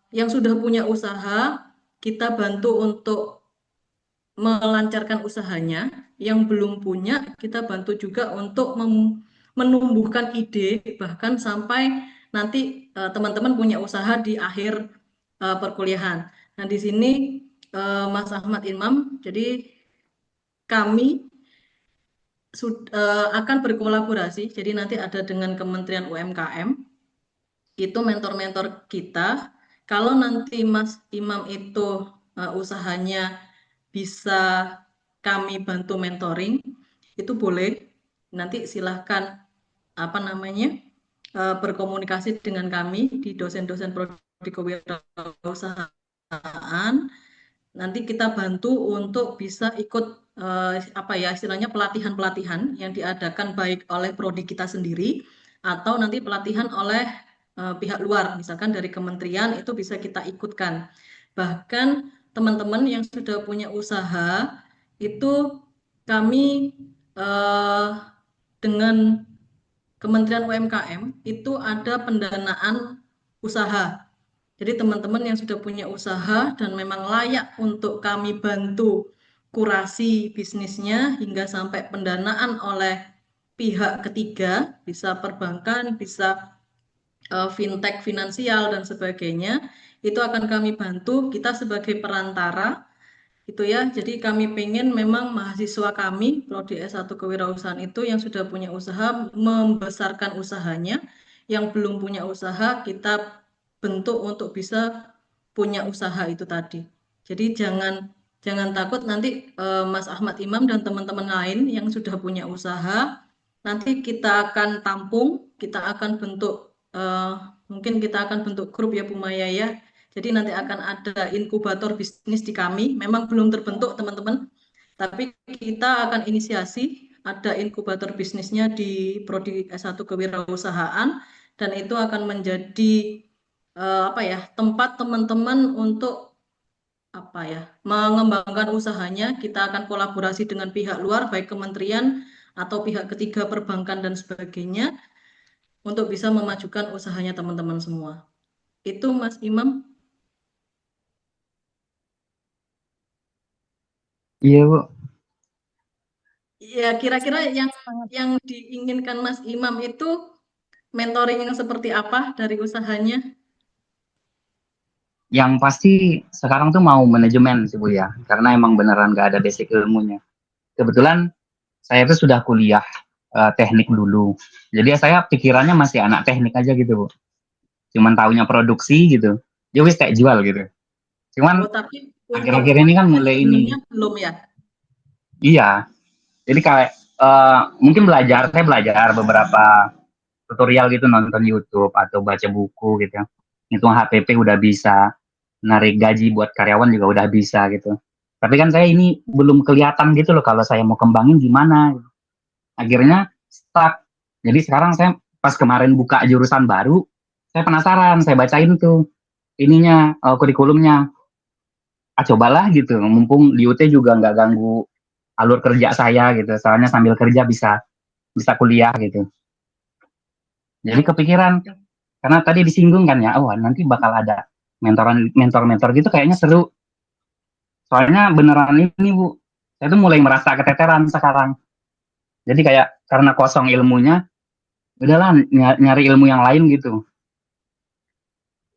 yang sudah punya usaha, kita bantu untuk melancarkan usahanya. Yang belum punya, kita bantu juga untuk menumbuhkan ide, bahkan sampai nanti teman-teman punya usaha di akhir perkuliahan. Nah, di sini Mas Ahmad Imam, jadi kami akan berkolaborasi, jadi nanti ada dengan Kementerian UMKM, itu mentor-mentor kita. Kalau nanti Mas Imam itu usahanya bisa kami bantu mentoring, itu boleh. Nanti silahkan apa namanya berkomunikasi dengan kami di dosen-dosen prodi kewirausahaan. Nanti kita bantu untuk bisa ikut apa ya istilahnya pelatihan-pelatihan yang diadakan baik oleh prodi kita sendiri atau nanti pelatihan oleh pihak luar, misalkan dari kementerian itu bisa kita ikutkan. Bahkan teman-teman yang sudah punya usaha itu kami dengan Kementerian UMKM itu ada pendanaan usaha. Jadi teman-teman yang sudah punya usaha dan memang layak untuk kami bantu kurasi bisnisnya hingga sampai pendanaan oleh pihak ketiga, bisa perbankan, bisa fintech finansial dan sebagainya, itu akan kami bantu kita sebagai perantara itu ya. Jadi kami pengen memang mahasiswa kami prodi S1 Kewirausahaan itu yang sudah punya usaha membesarkan usahanya, yang belum punya usaha kita bentuk untuk bisa punya usaha itu tadi. Jadi jangan takut nanti Mas Ahmad Imam dan teman-teman lain yang sudah punya usaha nanti kita akan tampung, kita akan bentuk Mungkin kita akan bentuk grup ya Bu Maya ya. Jadi nanti akan ada inkubator bisnis di kami. Memang belum terbentuk teman-teman, tapi kita akan inisiasi ada inkubator bisnisnya di Prodi S1 Kewirausahaan, dan itu akan menjadi tempat teman-teman untuk mengembangkan usahanya. Kita akan kolaborasi dengan pihak luar, baik kementerian atau pihak ketiga perbankan dan sebagainya, untuk bisa memajukan usahanya teman-teman semua. Itu Mas Imam. Iya, Bu. Ya, kira-kira yang diinginkan Mas Imam itu mentoring yang seperti apa dari usahanya? Yang pasti sekarang tuh mau manajemen sih Bu ya, karena emang beneran gak ada basic ilmunya. Kebetulan saya tuh sudah kuliah teknik dulu, jadi ya saya pikirannya masih anak teknik aja gitu Bu. Cuman taunya produksi gitu, ya wis kayak jual gitu. Cuman Tapi akhir-akhir untuk ini kan mulai ini, manajemennya belum ya? iya. Jadi kayak mungkin saya belajar beberapa tutorial gitu, nonton YouTube atau baca buku gitu. Ngitung HPP udah bisa, narik gaji buat karyawan juga udah bisa gitu. Tapi kan saya ini belum kelihatan gitu loh kalau saya mau kembangin gimana. Akhirnya stuck. Jadi sekarang saya pas kemarin buka jurusan baru, saya penasaran, saya bacain tuh kurikulumnya. Cobalah gitu, mumpung di UT juga nggak ganggu alur kerja saya gitu. Soalnya sambil kerja bisa bisa kuliah gitu. Jadi kepikiran karena tadi disinggung kan ya, oh nanti bakal ada mentor-mentor gitu kayaknya seru. Soalnya beneran ini Bu, saya tuh mulai merasa keteteran sekarang. Jadi kayak karena kosong ilmunya, udahlah nyari ilmu yang lain gitu.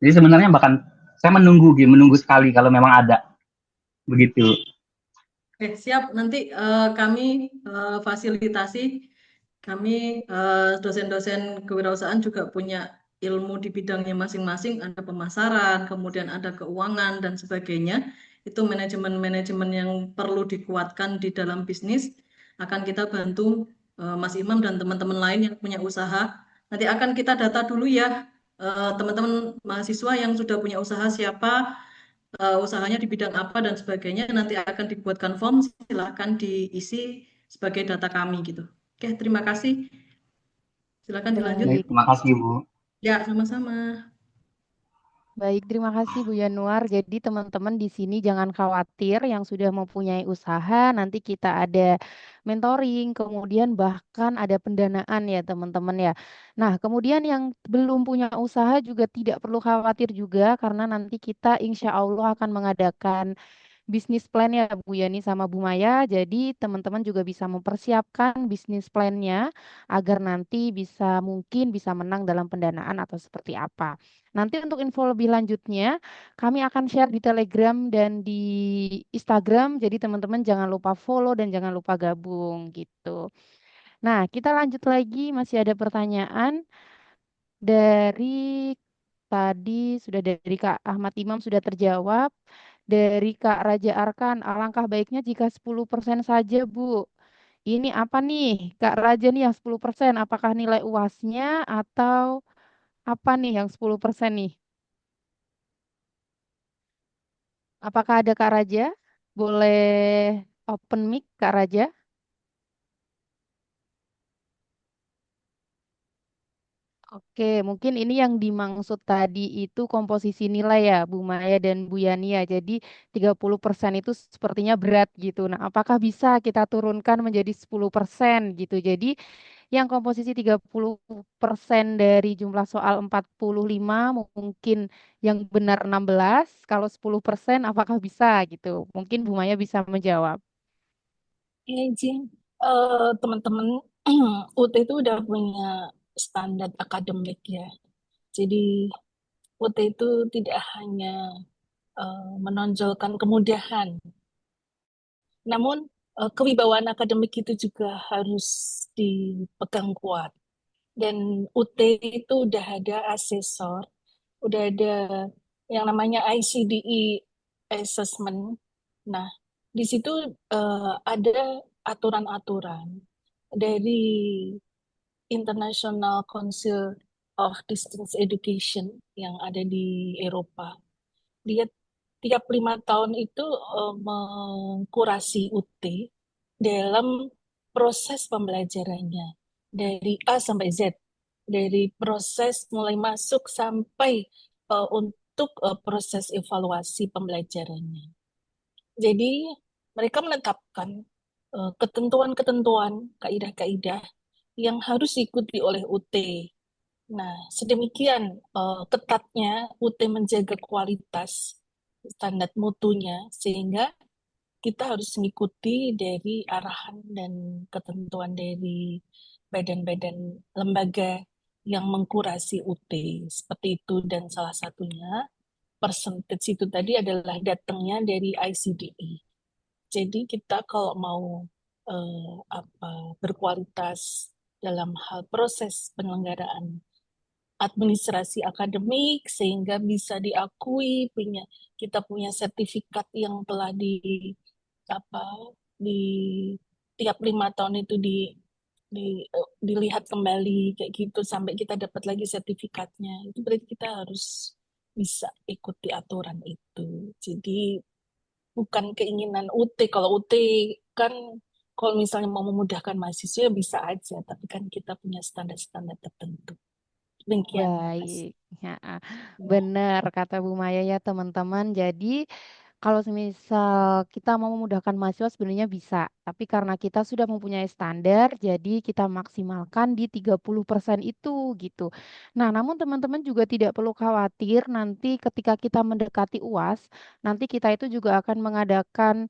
Jadi sebenarnya bahkan saya menunggu sekali kalau memang ada begitu. Oke, siap. Nanti kami fasilitasi. Kami dosen-dosen kewirausahaan juga punya ilmu di bidangnya masing-masing. Ada pemasaran, kemudian ada keuangan dan sebagainya. Itu manajemen-manajemen yang perlu dikuatkan di dalam bisnis. Akan kita bantu Mas Imam dan teman-teman lain yang punya usaha. Nanti akan kita data dulu ya, teman-teman mahasiswa yang sudah punya usaha siapa, usahanya di bidang apa dan sebagainya. Nanti akan dibuatkan form, silahkan diisi sebagai data kami gitu. Oke, terima kasih. Silakan dilanjut. Baik, Baik, terima kasih Bu. Ya, sama-sama. baik, terima kasih Bu Yanuar. Jadi teman-teman di sini jangan khawatir yang sudah mempunyai usaha, nanti kita ada mentoring, kemudian bahkan ada pendanaan ya teman-teman ya. Nah, kemudian yang belum punya usaha juga tidak perlu khawatir juga karena nanti kita insya Allah akan mengadakan bisnis plan ya Bu Yani sama Bu Maya. Jadi teman-teman juga bisa mempersiapkan bisnis plannya agar nanti mungkin bisa menang dalam pendanaan atau seperti apa. Nanti untuk info lebih lanjutnya kami akan share di Telegram dan di Instagram. Jadi teman-teman jangan lupa follow dan jangan lupa gabung gitu. Nah, kita lanjut lagi masih ada pertanyaan dari tadi sudah dari Kak Ahmad Imam sudah terjawab. Dari Kak Raja Arkan, alangkah baiknya jika 10% saja, Bu. Ini apa nih, Kak Raja nih yang 10%? Apakah nilai UASnya atau apa nih yang 10% nih? Apakah ada Kak Raja? Boleh open mic, Kak Raja? Oke, mungkin ini yang dimaksud tadi itu komposisi nilai ya, Bu Maya dan Bu Yani ya. Jadi 30% itu sepertinya berat gitu. Nah, apakah bisa kita turunkan menjadi 10% gitu? Jadi yang komposisi 30% dari jumlah soal 45 mungkin yang benar 16, kalau 10% apakah bisa gitu? Mungkin Bu Maya bisa menjawab. Izin, teman-teman, UT itu udah punya standar akademik ya. Jadi UT itu tidak hanya menonjolkan kemudahan, namun kewibawaan akademik itu juga harus dipegang kuat. Dan UT itu udah ada asesor, udah ada yang namanya ICDE assessment. Nah, di situ ada aturan-aturan dari International Council of Distance Education yang ada di Eropa. Dia tiap 5 tahun itu mengkurasi UT dalam proses pembelajarannya dari A sampai Z, dari proses mulai masuk sampai untuk proses evaluasi pembelajarannya. Jadi mereka menetapkan ketentuan-ketentuan, kaidah-kaidah yang harus diikuti oleh UT. Nah, sedemikian ketatnya UT menjaga kualitas standar mutunya sehingga kita harus mengikuti dari arahan dan ketentuan dari badan-badan lembaga yang mengkurasi UT seperti itu, dan salah satunya percentage itu tadi adalah datangnya dari ICDE. Jadi kita kalau mau berkualitas dalam hal proses penyelenggaraan administrasi akademik sehingga bisa diakui kita punya sertifikat yang telah di tiap 5 tahun itu dilihat kembali kayak gitu sampai kita dapat lagi sertifikatnya. Itu berarti kita harus bisa ikuti aturan itu. Jadi bukan keinginan UT. Kalau UT kan kalau misalnya mau memudahkan mahasiswa bisa aja, tapi kan kita punya standar-standar tertentu. Demikian, Mas. Baik, ya, Ya. benar kata Bu Maya ya teman-teman. Jadi kalau semisal kita mau memudahkan mahasiswa sebenarnya bisa, tapi karena kita sudah mempunyai standar, jadi kita maksimalkan di 30% itu gitu. Nah, namun teman-teman juga tidak perlu khawatir nanti ketika kita mendekati UAS, nanti kita itu juga akan mengadakan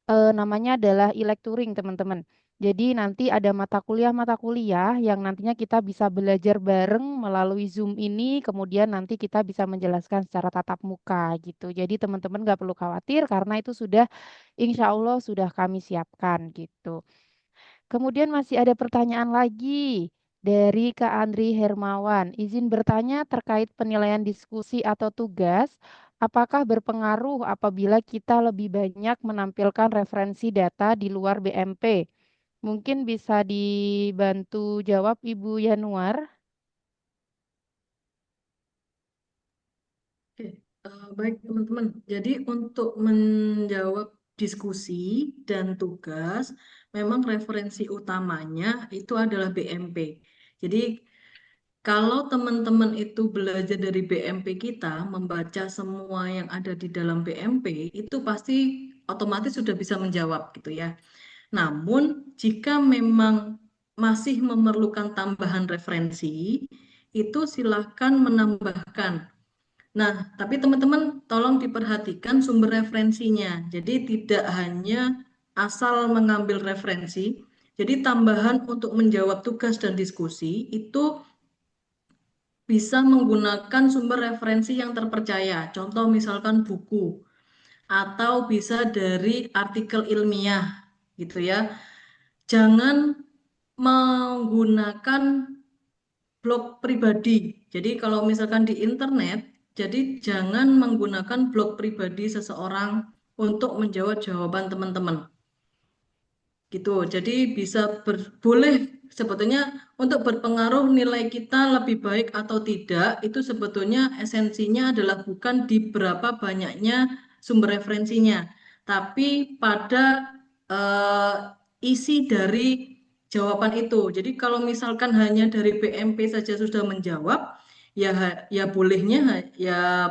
namanya adalah e-lecturing teman-teman. Jadi nanti ada mata kuliah yang nantinya kita bisa belajar bareng melalui Zoom ini, kemudian nanti kita bisa menjelaskan secara tatap muka gitu. Jadi teman-teman nggak perlu khawatir karena itu sudah insya Allah sudah kami siapkan gitu. Kemudian masih ada pertanyaan lagi dari Kak Andri Hermawan. Izin bertanya terkait penilaian diskusi atau tugas, apakah berpengaruh apabila kita lebih banyak menampilkan referensi data di luar BMP? Mungkin bisa dibantu jawab Ibu Yanuar. Oke, baik teman-teman. Jadi untuk menjawab diskusi dan tugas, memang referensi utamanya itu adalah BMP. Jadi kalau teman-teman itu belajar dari BMP kita, membaca semua yang ada di dalam BMP, itu pasti otomatis sudah bisa menjawab gitu ya. Namun jika memang masih memerlukan tambahan referensi, itu silahkan menambahkan. Nah, tapi teman-teman tolong diperhatikan sumber referensinya. Jadi tidak hanya asal mengambil referensi. Jadi tambahan untuk menjawab tugas dan diskusi itu bisa menggunakan sumber referensi yang terpercaya. Contoh misalkan buku atau bisa dari artikel ilmiah gitu ya. Jangan menggunakan blog pribadi. Jadi kalau misalkan di internet, jadi jangan menggunakan blog pribadi seseorang untuk menjawab jawaban teman-teman. Gitu. Jadi bisa boleh sebetulnya untuk berpengaruh nilai kita lebih baik atau tidak, itu sebetulnya esensinya adalah bukan di berapa banyaknya sumber referensinya, tapi pada isi dari jawaban itu. Jadi kalau misalkan hanya dari BMP saja sudah menjawab, ya ya bolehnya ya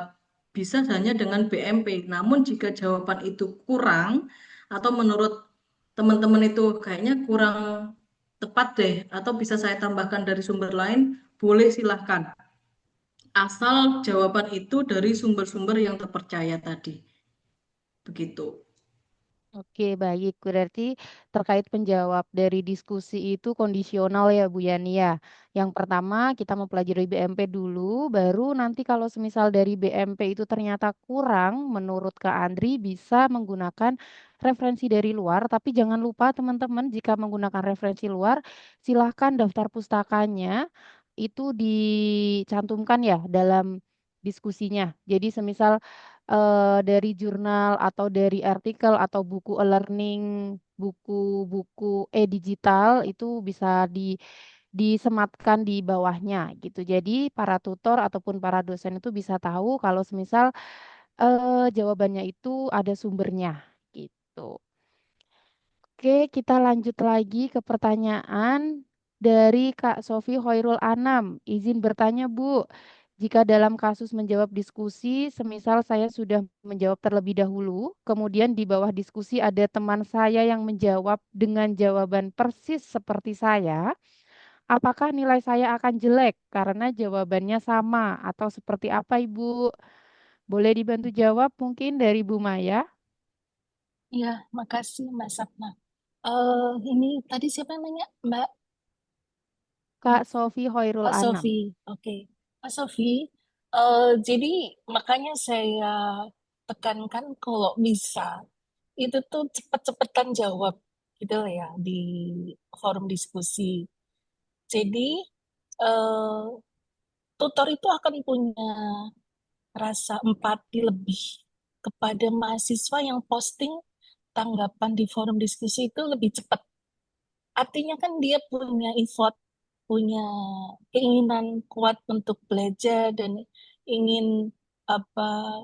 bisa hanya dengan BMP. Namun jika jawaban itu kurang atau menurut teman-teman itu kayaknya kurang tepat deh, atau bisa saya tambahkan dari sumber lain, boleh silahkan. Asal jawaban itu dari sumber-sumber yang terpercaya tadi. Begitu. Oke, baik. Berarti terkait penjawab dari diskusi itu kondisional ya, Bu Yani ya. Yang pertama kita mempelajari BMP dulu, baru nanti kalau semisal dari BMP itu ternyata kurang, menurut Kak Andri bisa menggunakan referensi dari luar. Tapi jangan lupa teman-teman, jika menggunakan referensi luar, silahkan daftar pustakanya itu dicantumkan ya dalam diskusinya. Jadi semisal dari jurnal atau dari artikel atau buku e-learning, buku-buku e-digital itu bisa disematkan di bawahnya gitu. Jadi para tutor ataupun para dosen itu bisa tahu kalau semisal jawabannya itu ada sumbernya gitu. Oke, kita lanjut lagi ke pertanyaan dari Kak Sofi Hoirul Anam. Izin bertanya, Bu. Jika dalam kasus menjawab diskusi, semisal saya sudah menjawab terlebih dahulu, kemudian di bawah diskusi ada teman saya yang menjawab dengan jawaban persis seperti saya, apakah nilai saya akan jelek karena jawabannya sama atau seperti apa, Ibu? Boleh dibantu jawab mungkin dari Bu Maya? Ya, makasih Mbak Sapna. Ini tadi siapa namanya? Mbak Kak Sofi Hoirul Pak Anam. Sofi. Oke, Pak Sofi. Jadi makanya saya tekankan kalau bisa itu tuh cepet-cepetan jawab gitu lah ya di forum diskusi. Jadi eh, tutor itu akan punya rasa empati lebih kepada mahasiswa yang posting tanggapan di forum diskusi itu lebih cepat. Artinya kan dia punya effort, punya keinginan kuat untuk belajar dan ingin apa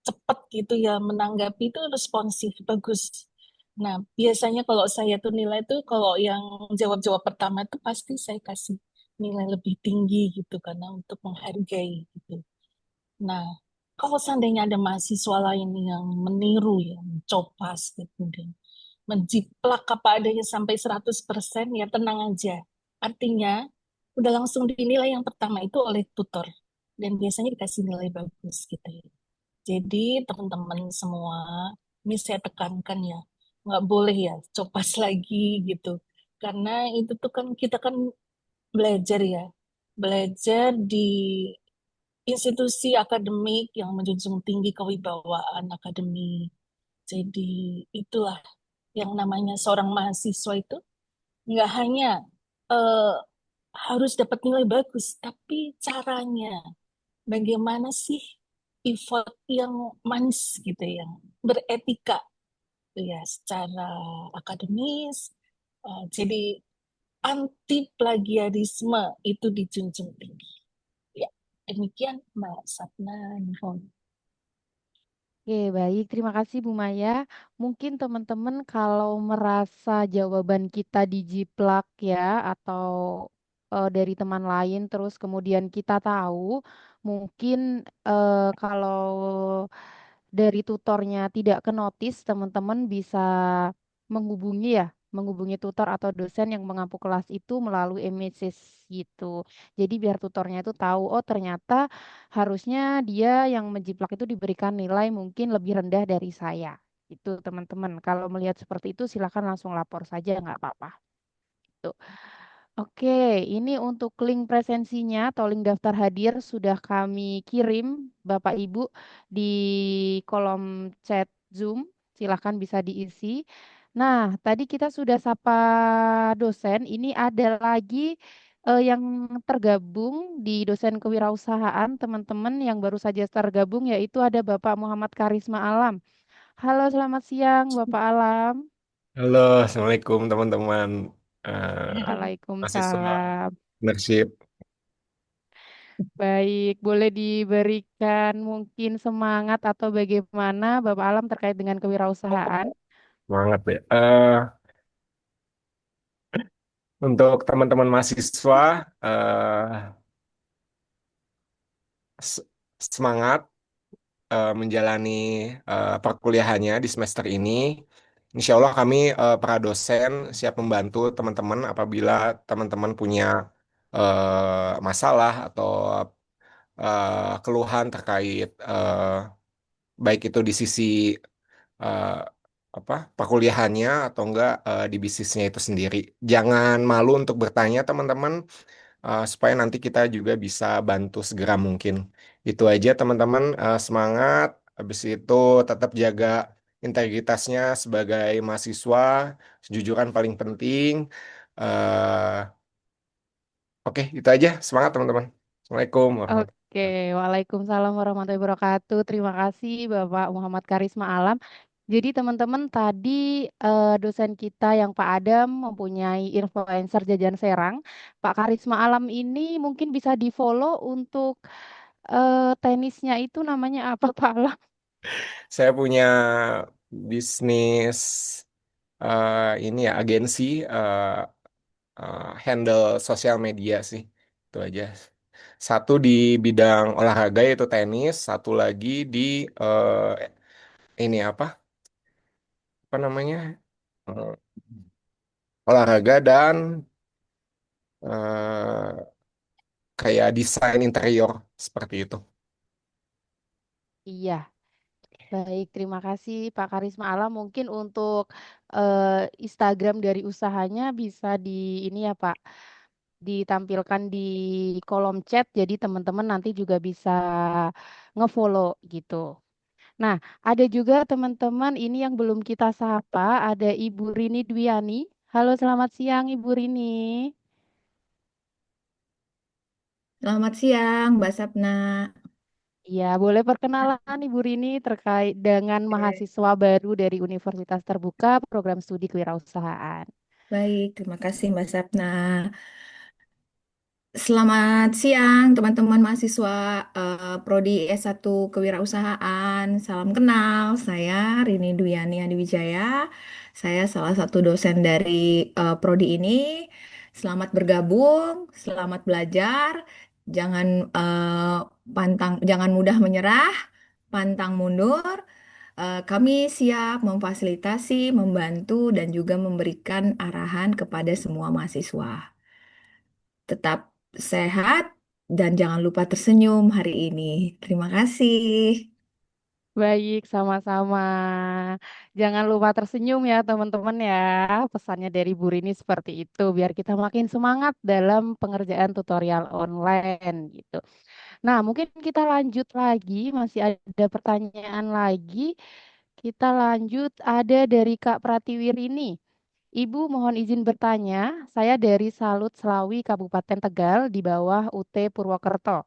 cepat gitu ya menanggapi itu responsif bagus. Nah, biasanya kalau saya tuh nilai tuh kalau yang jawab-jawab pertama tuh pasti saya kasih nilai lebih tinggi gitu karena untuk menghargai gitu. Nah, kalau seandainya ada mahasiswa lain yang meniru ya, mencopas gitu, dan menjiplak apa adanya sampai 100% ya tenang aja. Artinya, udah langsung dinilai yang pertama itu oleh tutor. Dan biasanya dikasih nilai bagus gitu ya. Jadi teman-teman semua, ini saya tekankan ya, nggak boleh ya copas lagi gitu. Karena itu tuh kan kita kan belajar ya, belajar di institusi akademik yang menjunjung tinggi kewibawaan akademik. Jadi itulah yang namanya seorang mahasiswa itu nggak hanya eh, harus dapat nilai bagus, tapi caranya bagaimana sih effort yang manis gitu, yang beretika gitu ya, secara akademis. Jadi anti plagiarisme itu dijunjung tinggi. Ya, demikian Mbak Sapna. Oke, baik. Terima kasih Bu Maya. Mungkin teman-teman kalau merasa jawaban kita dijiplak ya atau dari teman lain terus kemudian kita tahu, mungkin kalau dari tutornya tidak ke notice, teman-teman bisa menghubungi ya, menghubungi tutor atau dosen yang mengampu kelas itu melalui e-message gitu. Jadi biar tutornya itu tahu, oh ternyata harusnya dia yang menjiplak itu diberikan nilai mungkin lebih rendah dari saya. Itu teman-teman. Kalau melihat seperti itu silakan langsung lapor saja, nggak apa-apa. Gitu. Oke, ini untuk link presensinya atau link daftar hadir sudah kami kirim Bapak Ibu di kolom chat Zoom. Silahkan bisa diisi. Nah, tadi kita sudah sapa dosen. Ini ada lagi yang tergabung di dosen kewirausahaan, teman-teman yang baru saja tergabung, yaitu ada Bapak Muhammad Karisma Alam. Halo, selamat siang, Bapak Alam. Halo, Assalamualaikum teman-teman mahasiswa Waalaikumsalam. Persib. Baik, boleh diberikan mungkin semangat atau bagaimana Bapak Alam terkait dengan kewirausahaan? Semangat ya. Untuk teman-teman mahasiswa, s- semangat menjalani perkuliahannya di semester ini. Insya Allah kami para dosen siap membantu teman-teman apabila teman-teman punya masalah atau keluhan terkait baik itu di sisi eh, apa perkuliahannya atau enggak di bisnisnya itu sendiri. Jangan malu untuk bertanya teman-teman supaya nanti kita juga bisa bantu segera mungkin. Itu aja teman-teman, semangat. Habis itu tetap jaga integritasnya sebagai mahasiswa, kejujuran paling penting. Eh, oke, itu aja. Semangat teman-teman. Assalamualaikum warahmatullahi Oke, Waalaikumsalam warahmatullahi wabarakatuh. Terima kasih Bapak Muhammad Karisma Alam. Jadi teman-teman tadi dosen kita yang Pak Adam mempunyai influencer jajan Serang. Pak Karisma Alam ini mungkin bisa di-follow untuk tenisnya itu namanya apa Pak Alam? Saya punya bisnis ini ya agensi handle sosial media sih. Itu aja. Satu di bidang olahraga yaitu tenis, satu lagi di ini apa namanya? Eh, olahraga dan eh, kayak desain interior seperti itu. Iya, baik. Terima kasih Pak Karisma Alam. Mungkin untuk Instagram dari usahanya bisa di ini ya Pak, ditampilkan di kolom chat. Jadi teman-teman nanti juga bisa ngefollow gitu. Nah, ada juga teman-teman ini yang belum kita sapa, ada Ibu Rini Dwiani. Halo, selamat siang Ibu Rini. Selamat siang, Mbak Sapna. Ya, boleh perkenalan Ibu Rini terkait dengan Oke. mahasiswa baru dari Universitas Terbuka Program Studi Kewirausahaan. Baik, terima kasih Mbak Sapna. Selamat siang teman-teman mahasiswa Prodi S1 Kewirausahaan. Salam kenal, saya Rini Duyani Adiwijaya. Saya salah satu dosen dari Prodi ini. Selamat bergabung, selamat belajar. Jangan jangan mudah menyerah, pantang mundur. Kami siap memfasilitasi, membantu, dan juga memberikan arahan kepada semua mahasiswa. Tetap sehat dan jangan lupa tersenyum hari ini. Terima kasih. Baik, sama-sama. Jangan lupa tersenyum ya teman-teman ya. Pesannya dari Bu Rini seperti itu, biar kita makin semangat dalam pengerjaan tutorial online gitu. Nah, mungkin kita lanjut lagi, masih ada pertanyaan lagi. Kita lanjut, ada dari Kak Pratiwir ini. Ibu mohon izin bertanya, saya dari Salut Selawi, Kabupaten Tegal, di bawah UT Purwokerto.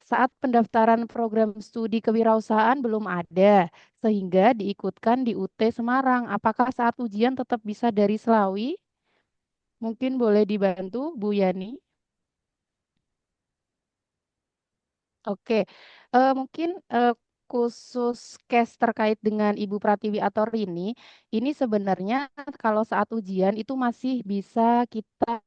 Saat pendaftaran program studi kewirausahaan belum ada, sehingga diikutkan di UT Semarang. Apakah saat ujian tetap bisa dari Selawi? Mungkin boleh dibantu, Bu Yani. Oke, mungkin khusus case terkait dengan Ibu Pratiwi atau Rini, ini sebenarnya kalau saat ujian itu masih bisa kita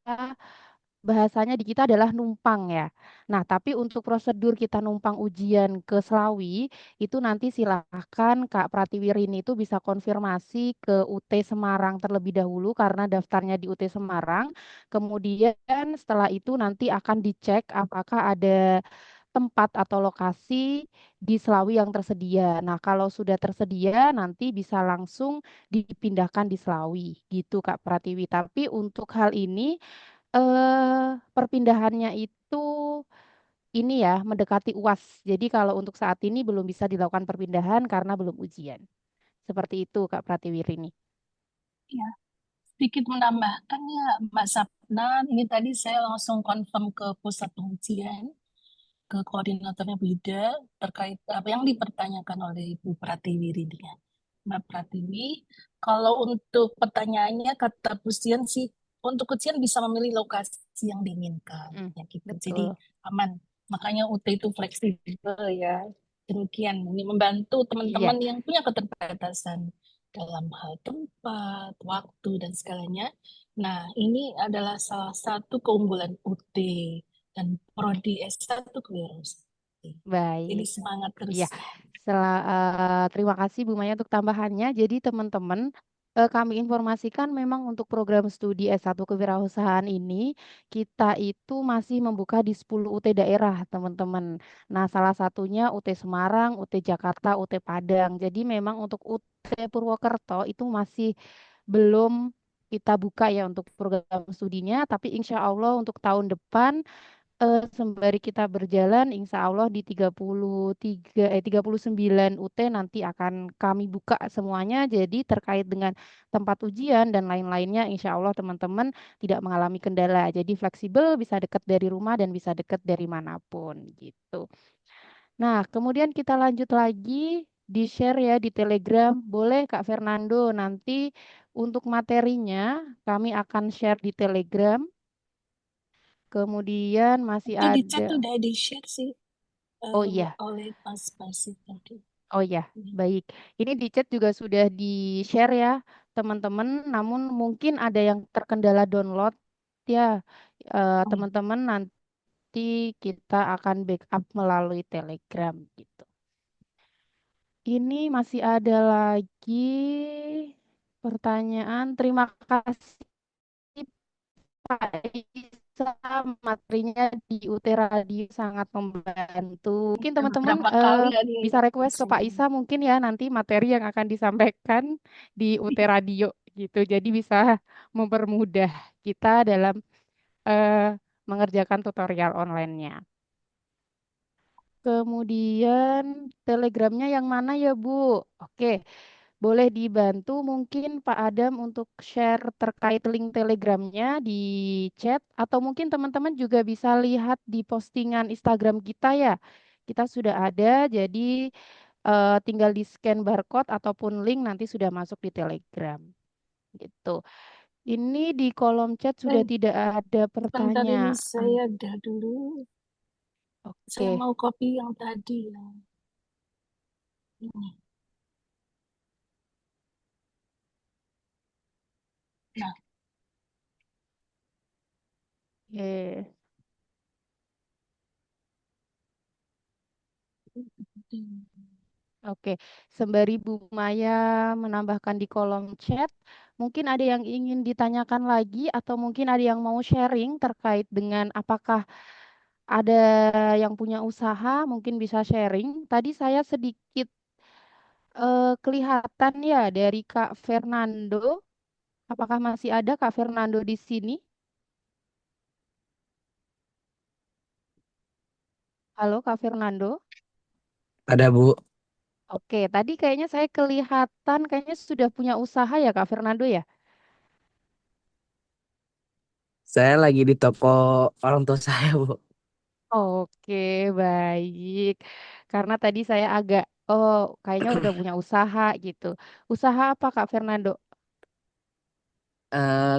bahasanya di kita adalah numpang ya. Nah, tapi untuk prosedur kita numpang ujian ke Selawi, itu nanti silahkan Kak Pratiwi Rini itu bisa konfirmasi ke UT Semarang terlebih dahulu karena daftarnya di UT Semarang. Kemudian setelah itu nanti akan dicek apakah ada tempat atau lokasi di Selawi yang tersedia. Nah, kalau sudah tersedia nanti bisa langsung dipindahkan di Selawi gitu Kak Pratiwi. Tapi untuk hal ini perpindahannya itu ini ya mendekati UAS. Jadi kalau untuk saat ini belum bisa dilakukan perpindahan karena belum ujian. Seperti itu Kak Pratiwiri ini. Ya, sedikit menambahkan ya, Mbak Sapna, ini tadi saya langsung confirm ke pusat pengujian, ke koordinatornya Bu Ida, terkait apa yang dipertanyakan oleh Ibu Pratiwi ini ya. Mbak Pratiwi, kalau untuk pertanyaannya kata Pustian sih, untuk ujian bisa memilih lokasi yang diinginkan, ya gitu. Jadi Betul. aman. Makanya UT itu fleksibel ya. Demikian, ini membantu Iya, teman-teman yang punya keterbatasan dalam hal tempat, waktu, dan segalanya. Nah, ini adalah salah satu keunggulan UT dan Prodi S1 Kewirausahaan. Jadi baik. semangat terus. Iya, terima kasih Bu Maya untuk tambahannya. Jadi teman-teman, kami informasikan memang untuk program studi S1 Kewirausahaan ini, kita itu masih membuka di 10 UT daerah, teman-teman. Nah, salah satunya UT Semarang, UT Jakarta, UT Padang. Jadi memang untuk UT Purwokerto itu masih belum kita buka ya untuk program studinya, tapi insya Allah untuk tahun depan sembari kita berjalan, insya Allah di 39 UT nanti akan kami buka semuanya. Jadi terkait dengan tempat ujian dan lain-lainnya, insya Allah teman-teman tidak mengalami kendala. Jadi fleksibel, bisa dekat dari rumah dan bisa dekat dari manapun gitu. Nah, kemudian kita lanjut lagi. di-share ya di Telegram. Boleh Kak Fernando, nanti untuk materinya kami akan share di Telegram. Kemudian masih Itu di chat ada. tuh udah di-share sih Oh iya, oleh Mas Basit tadi. oh iya, Hmm. baik. Ini di chat juga sudah di-share ya, teman-teman. Namun mungkin ada yang terkendala download ya, Oh, teman-teman nanti kita akan backup melalui Telegram gitu. Ini masih ada lagi pertanyaan. Terima kasih Pak Isa, materinya di UT Radio sangat membantu. Mungkin udah teman-teman beberapa kali ya nih bisa request ke Pak sini. Isa mungkin ya nanti materi yang akan disampaikan di UT Radio gitu. Jadi bisa mempermudah kita dalam eh, mengerjakan tutorial online-nya. Kemudian telegramnya yang mana ya Bu? Oke, boleh dibantu mungkin Pak Adam untuk share terkait link telegramnya di chat atau mungkin teman-teman juga bisa lihat di postingan Instagram kita ya. Kita sudah ada, jadi tinggal di scan barcode ataupun link nanti sudah masuk di Telegram gitu. Ini di kolom chat sudah Eh, tidak ada Bentar ini pertanyaan. saya udah dulu. Saya Oke. mau copy yang tadi ya. Ini. Nah, Oke. Oke, sembari Bu Maya menambahkan di kolom chat, mungkin ada yang ingin ditanyakan lagi atau mungkin ada yang mau sharing terkait dengan apakah ada yang punya usaha, mungkin bisa sharing. Tadi saya sedikit kelihatan ya dari Kak Fernando. Apakah masih ada Kak Fernando di sini? Halo Kak Fernando. Ada Bu, Oke, tadi kayaknya saya kelihatan kayaknya sudah punya usaha ya Kak Fernando ya? saya lagi di toko orang tua saya Bu. Oke, baik. Karena tadi saya agak, oh, kayaknya udah punya usaha gitu. Usaha apa, Kak Fernando?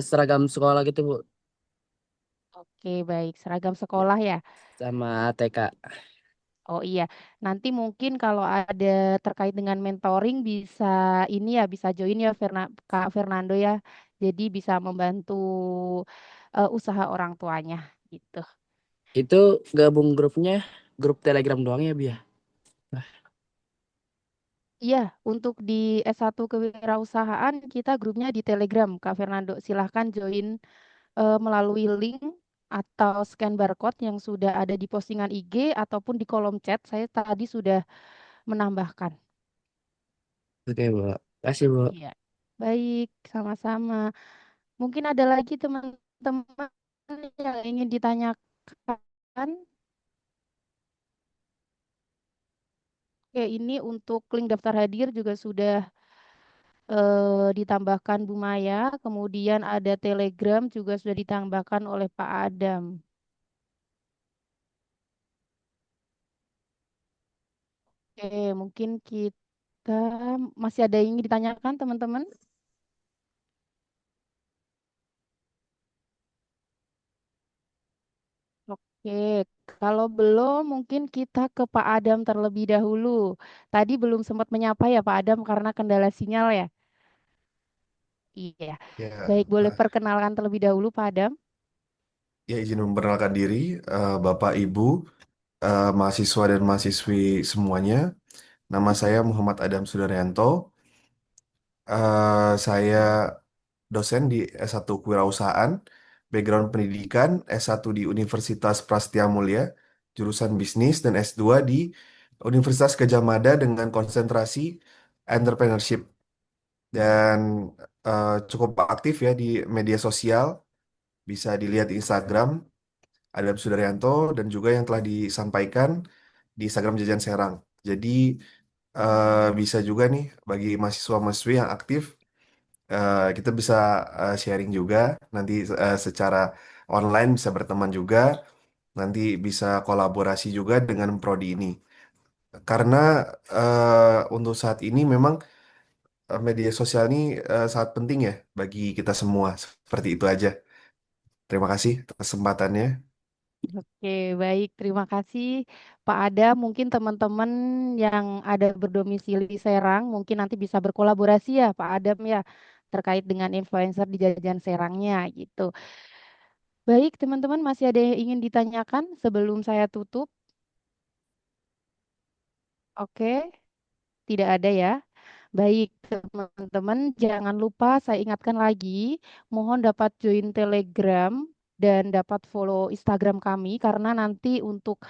Seragam sekolah gitu Bu, Oke, baik. Seragam sekolah ya. sama TK. Oh iya, nanti mungkin kalau ada terkait dengan mentoring bisa ini ya, bisa join ya, Kak Fernando ya. Jadi bisa membantu usaha orang tuanya gitu. Itu gabung grupnya, grup Telegram doang ya Bu ya? Iya, untuk di S1 Kewirausahaan kita grupnya di Telegram, Kak Fernando. Silahkan join melalui link atau scan barcode yang sudah ada di postingan IG ataupun di kolom chat. Saya tadi sudah menambahkan. Oke Bu, kasih Bu. Iya. Baik, sama-sama. Mungkin ada lagi teman-teman yang ingin ditanyakan. Oke, ini untuk link daftar hadir juga sudah ditambahkan Bu Maya. Kemudian ada Telegram juga sudah ditambahkan oleh Pak Adam. Oke, mungkin kita masih ada yang ingin ditanyakan, teman-teman? Oke, kalau belum mungkin kita ke Pak Adam terlebih dahulu. Tadi belum sempat menyapa ya Pak Adam karena kendala sinyal ya. Iya. Ya, Baik, boleh perkenalkan terlebih dahulu Pak Adam. ya izin memperkenalkan diri, Bapak, Ibu, mahasiswa dan mahasiswi semuanya. Nama saya Muhammad Adam Sudaryanto. Saya dosen di S1 Kewirausahaan, background pendidikan S1 di Universitas Prasetya Mulia, jurusan bisnis, dan S2 di Universitas Gadjah Mada dengan konsentrasi entrepreneurship. Dan cukup aktif ya di media sosial, bisa dilihat di Instagram Adam Sudaryanto dan juga yang telah disampaikan di Instagram Jajan Serang. Jadi bisa juga nih bagi mahasiswa-mahasiswi yang aktif, kita bisa sharing juga nanti secara online, bisa berteman juga, nanti bisa kolaborasi juga dengan prodi ini. karena untuk saat ini memang media sosial ini sangat penting ya bagi kita semua. Seperti itu aja. Terima kasih atas kesempatannya. Oke, baik. Terima kasih Pak Adam. Mungkin teman-teman yang ada berdomisili Serang mungkin nanti bisa berkolaborasi ya Pak Adam ya terkait dengan influencer di Jajan Serangnya gitu. Baik, teman-teman masih ada yang ingin ditanyakan sebelum saya tutup? Oke, tidak ada ya. Baik, teman-teman, jangan lupa saya ingatkan lagi, mohon dapat join Telegram dan dapat follow Instagram kami karena nanti untuk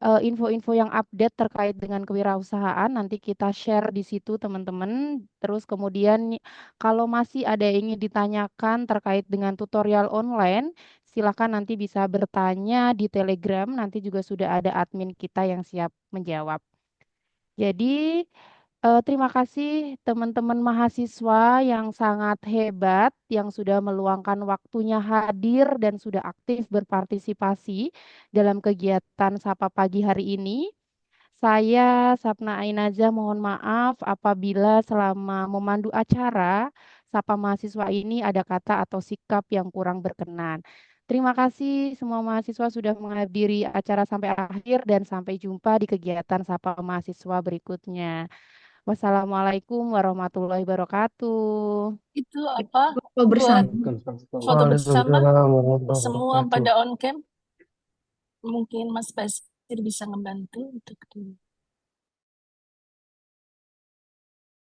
info-info yang update terkait dengan kewirausahaan nanti kita share di situ, teman-teman. Terus kemudian kalau masih ada yang ingin ditanyakan terkait dengan tutorial online, silakan nanti bisa bertanya di Telegram, nanti juga sudah ada admin kita yang siap menjawab. Jadi, terima kasih teman-teman mahasiswa yang sangat hebat, yang sudah meluangkan waktunya hadir dan sudah aktif berpartisipasi dalam kegiatan Sapa Pagi hari ini. Saya, Sapna Ainaza, mohon maaf apabila selama memandu acara Sapa Mahasiswa ini ada kata atau sikap yang kurang berkenan. Terima kasih semua mahasiswa sudah menghadiri acara sampai akhir dan sampai jumpa di kegiatan Sapa Mahasiswa berikutnya. Wassalamualaikum warahmatullahi wabarakatuh. Itu apa Foto buat bersama. foto bersama Waalaikumsalam warahmatullahi semua wabarakatuh. pada on cam? Mungkin Mas Basir bisa membantu untuk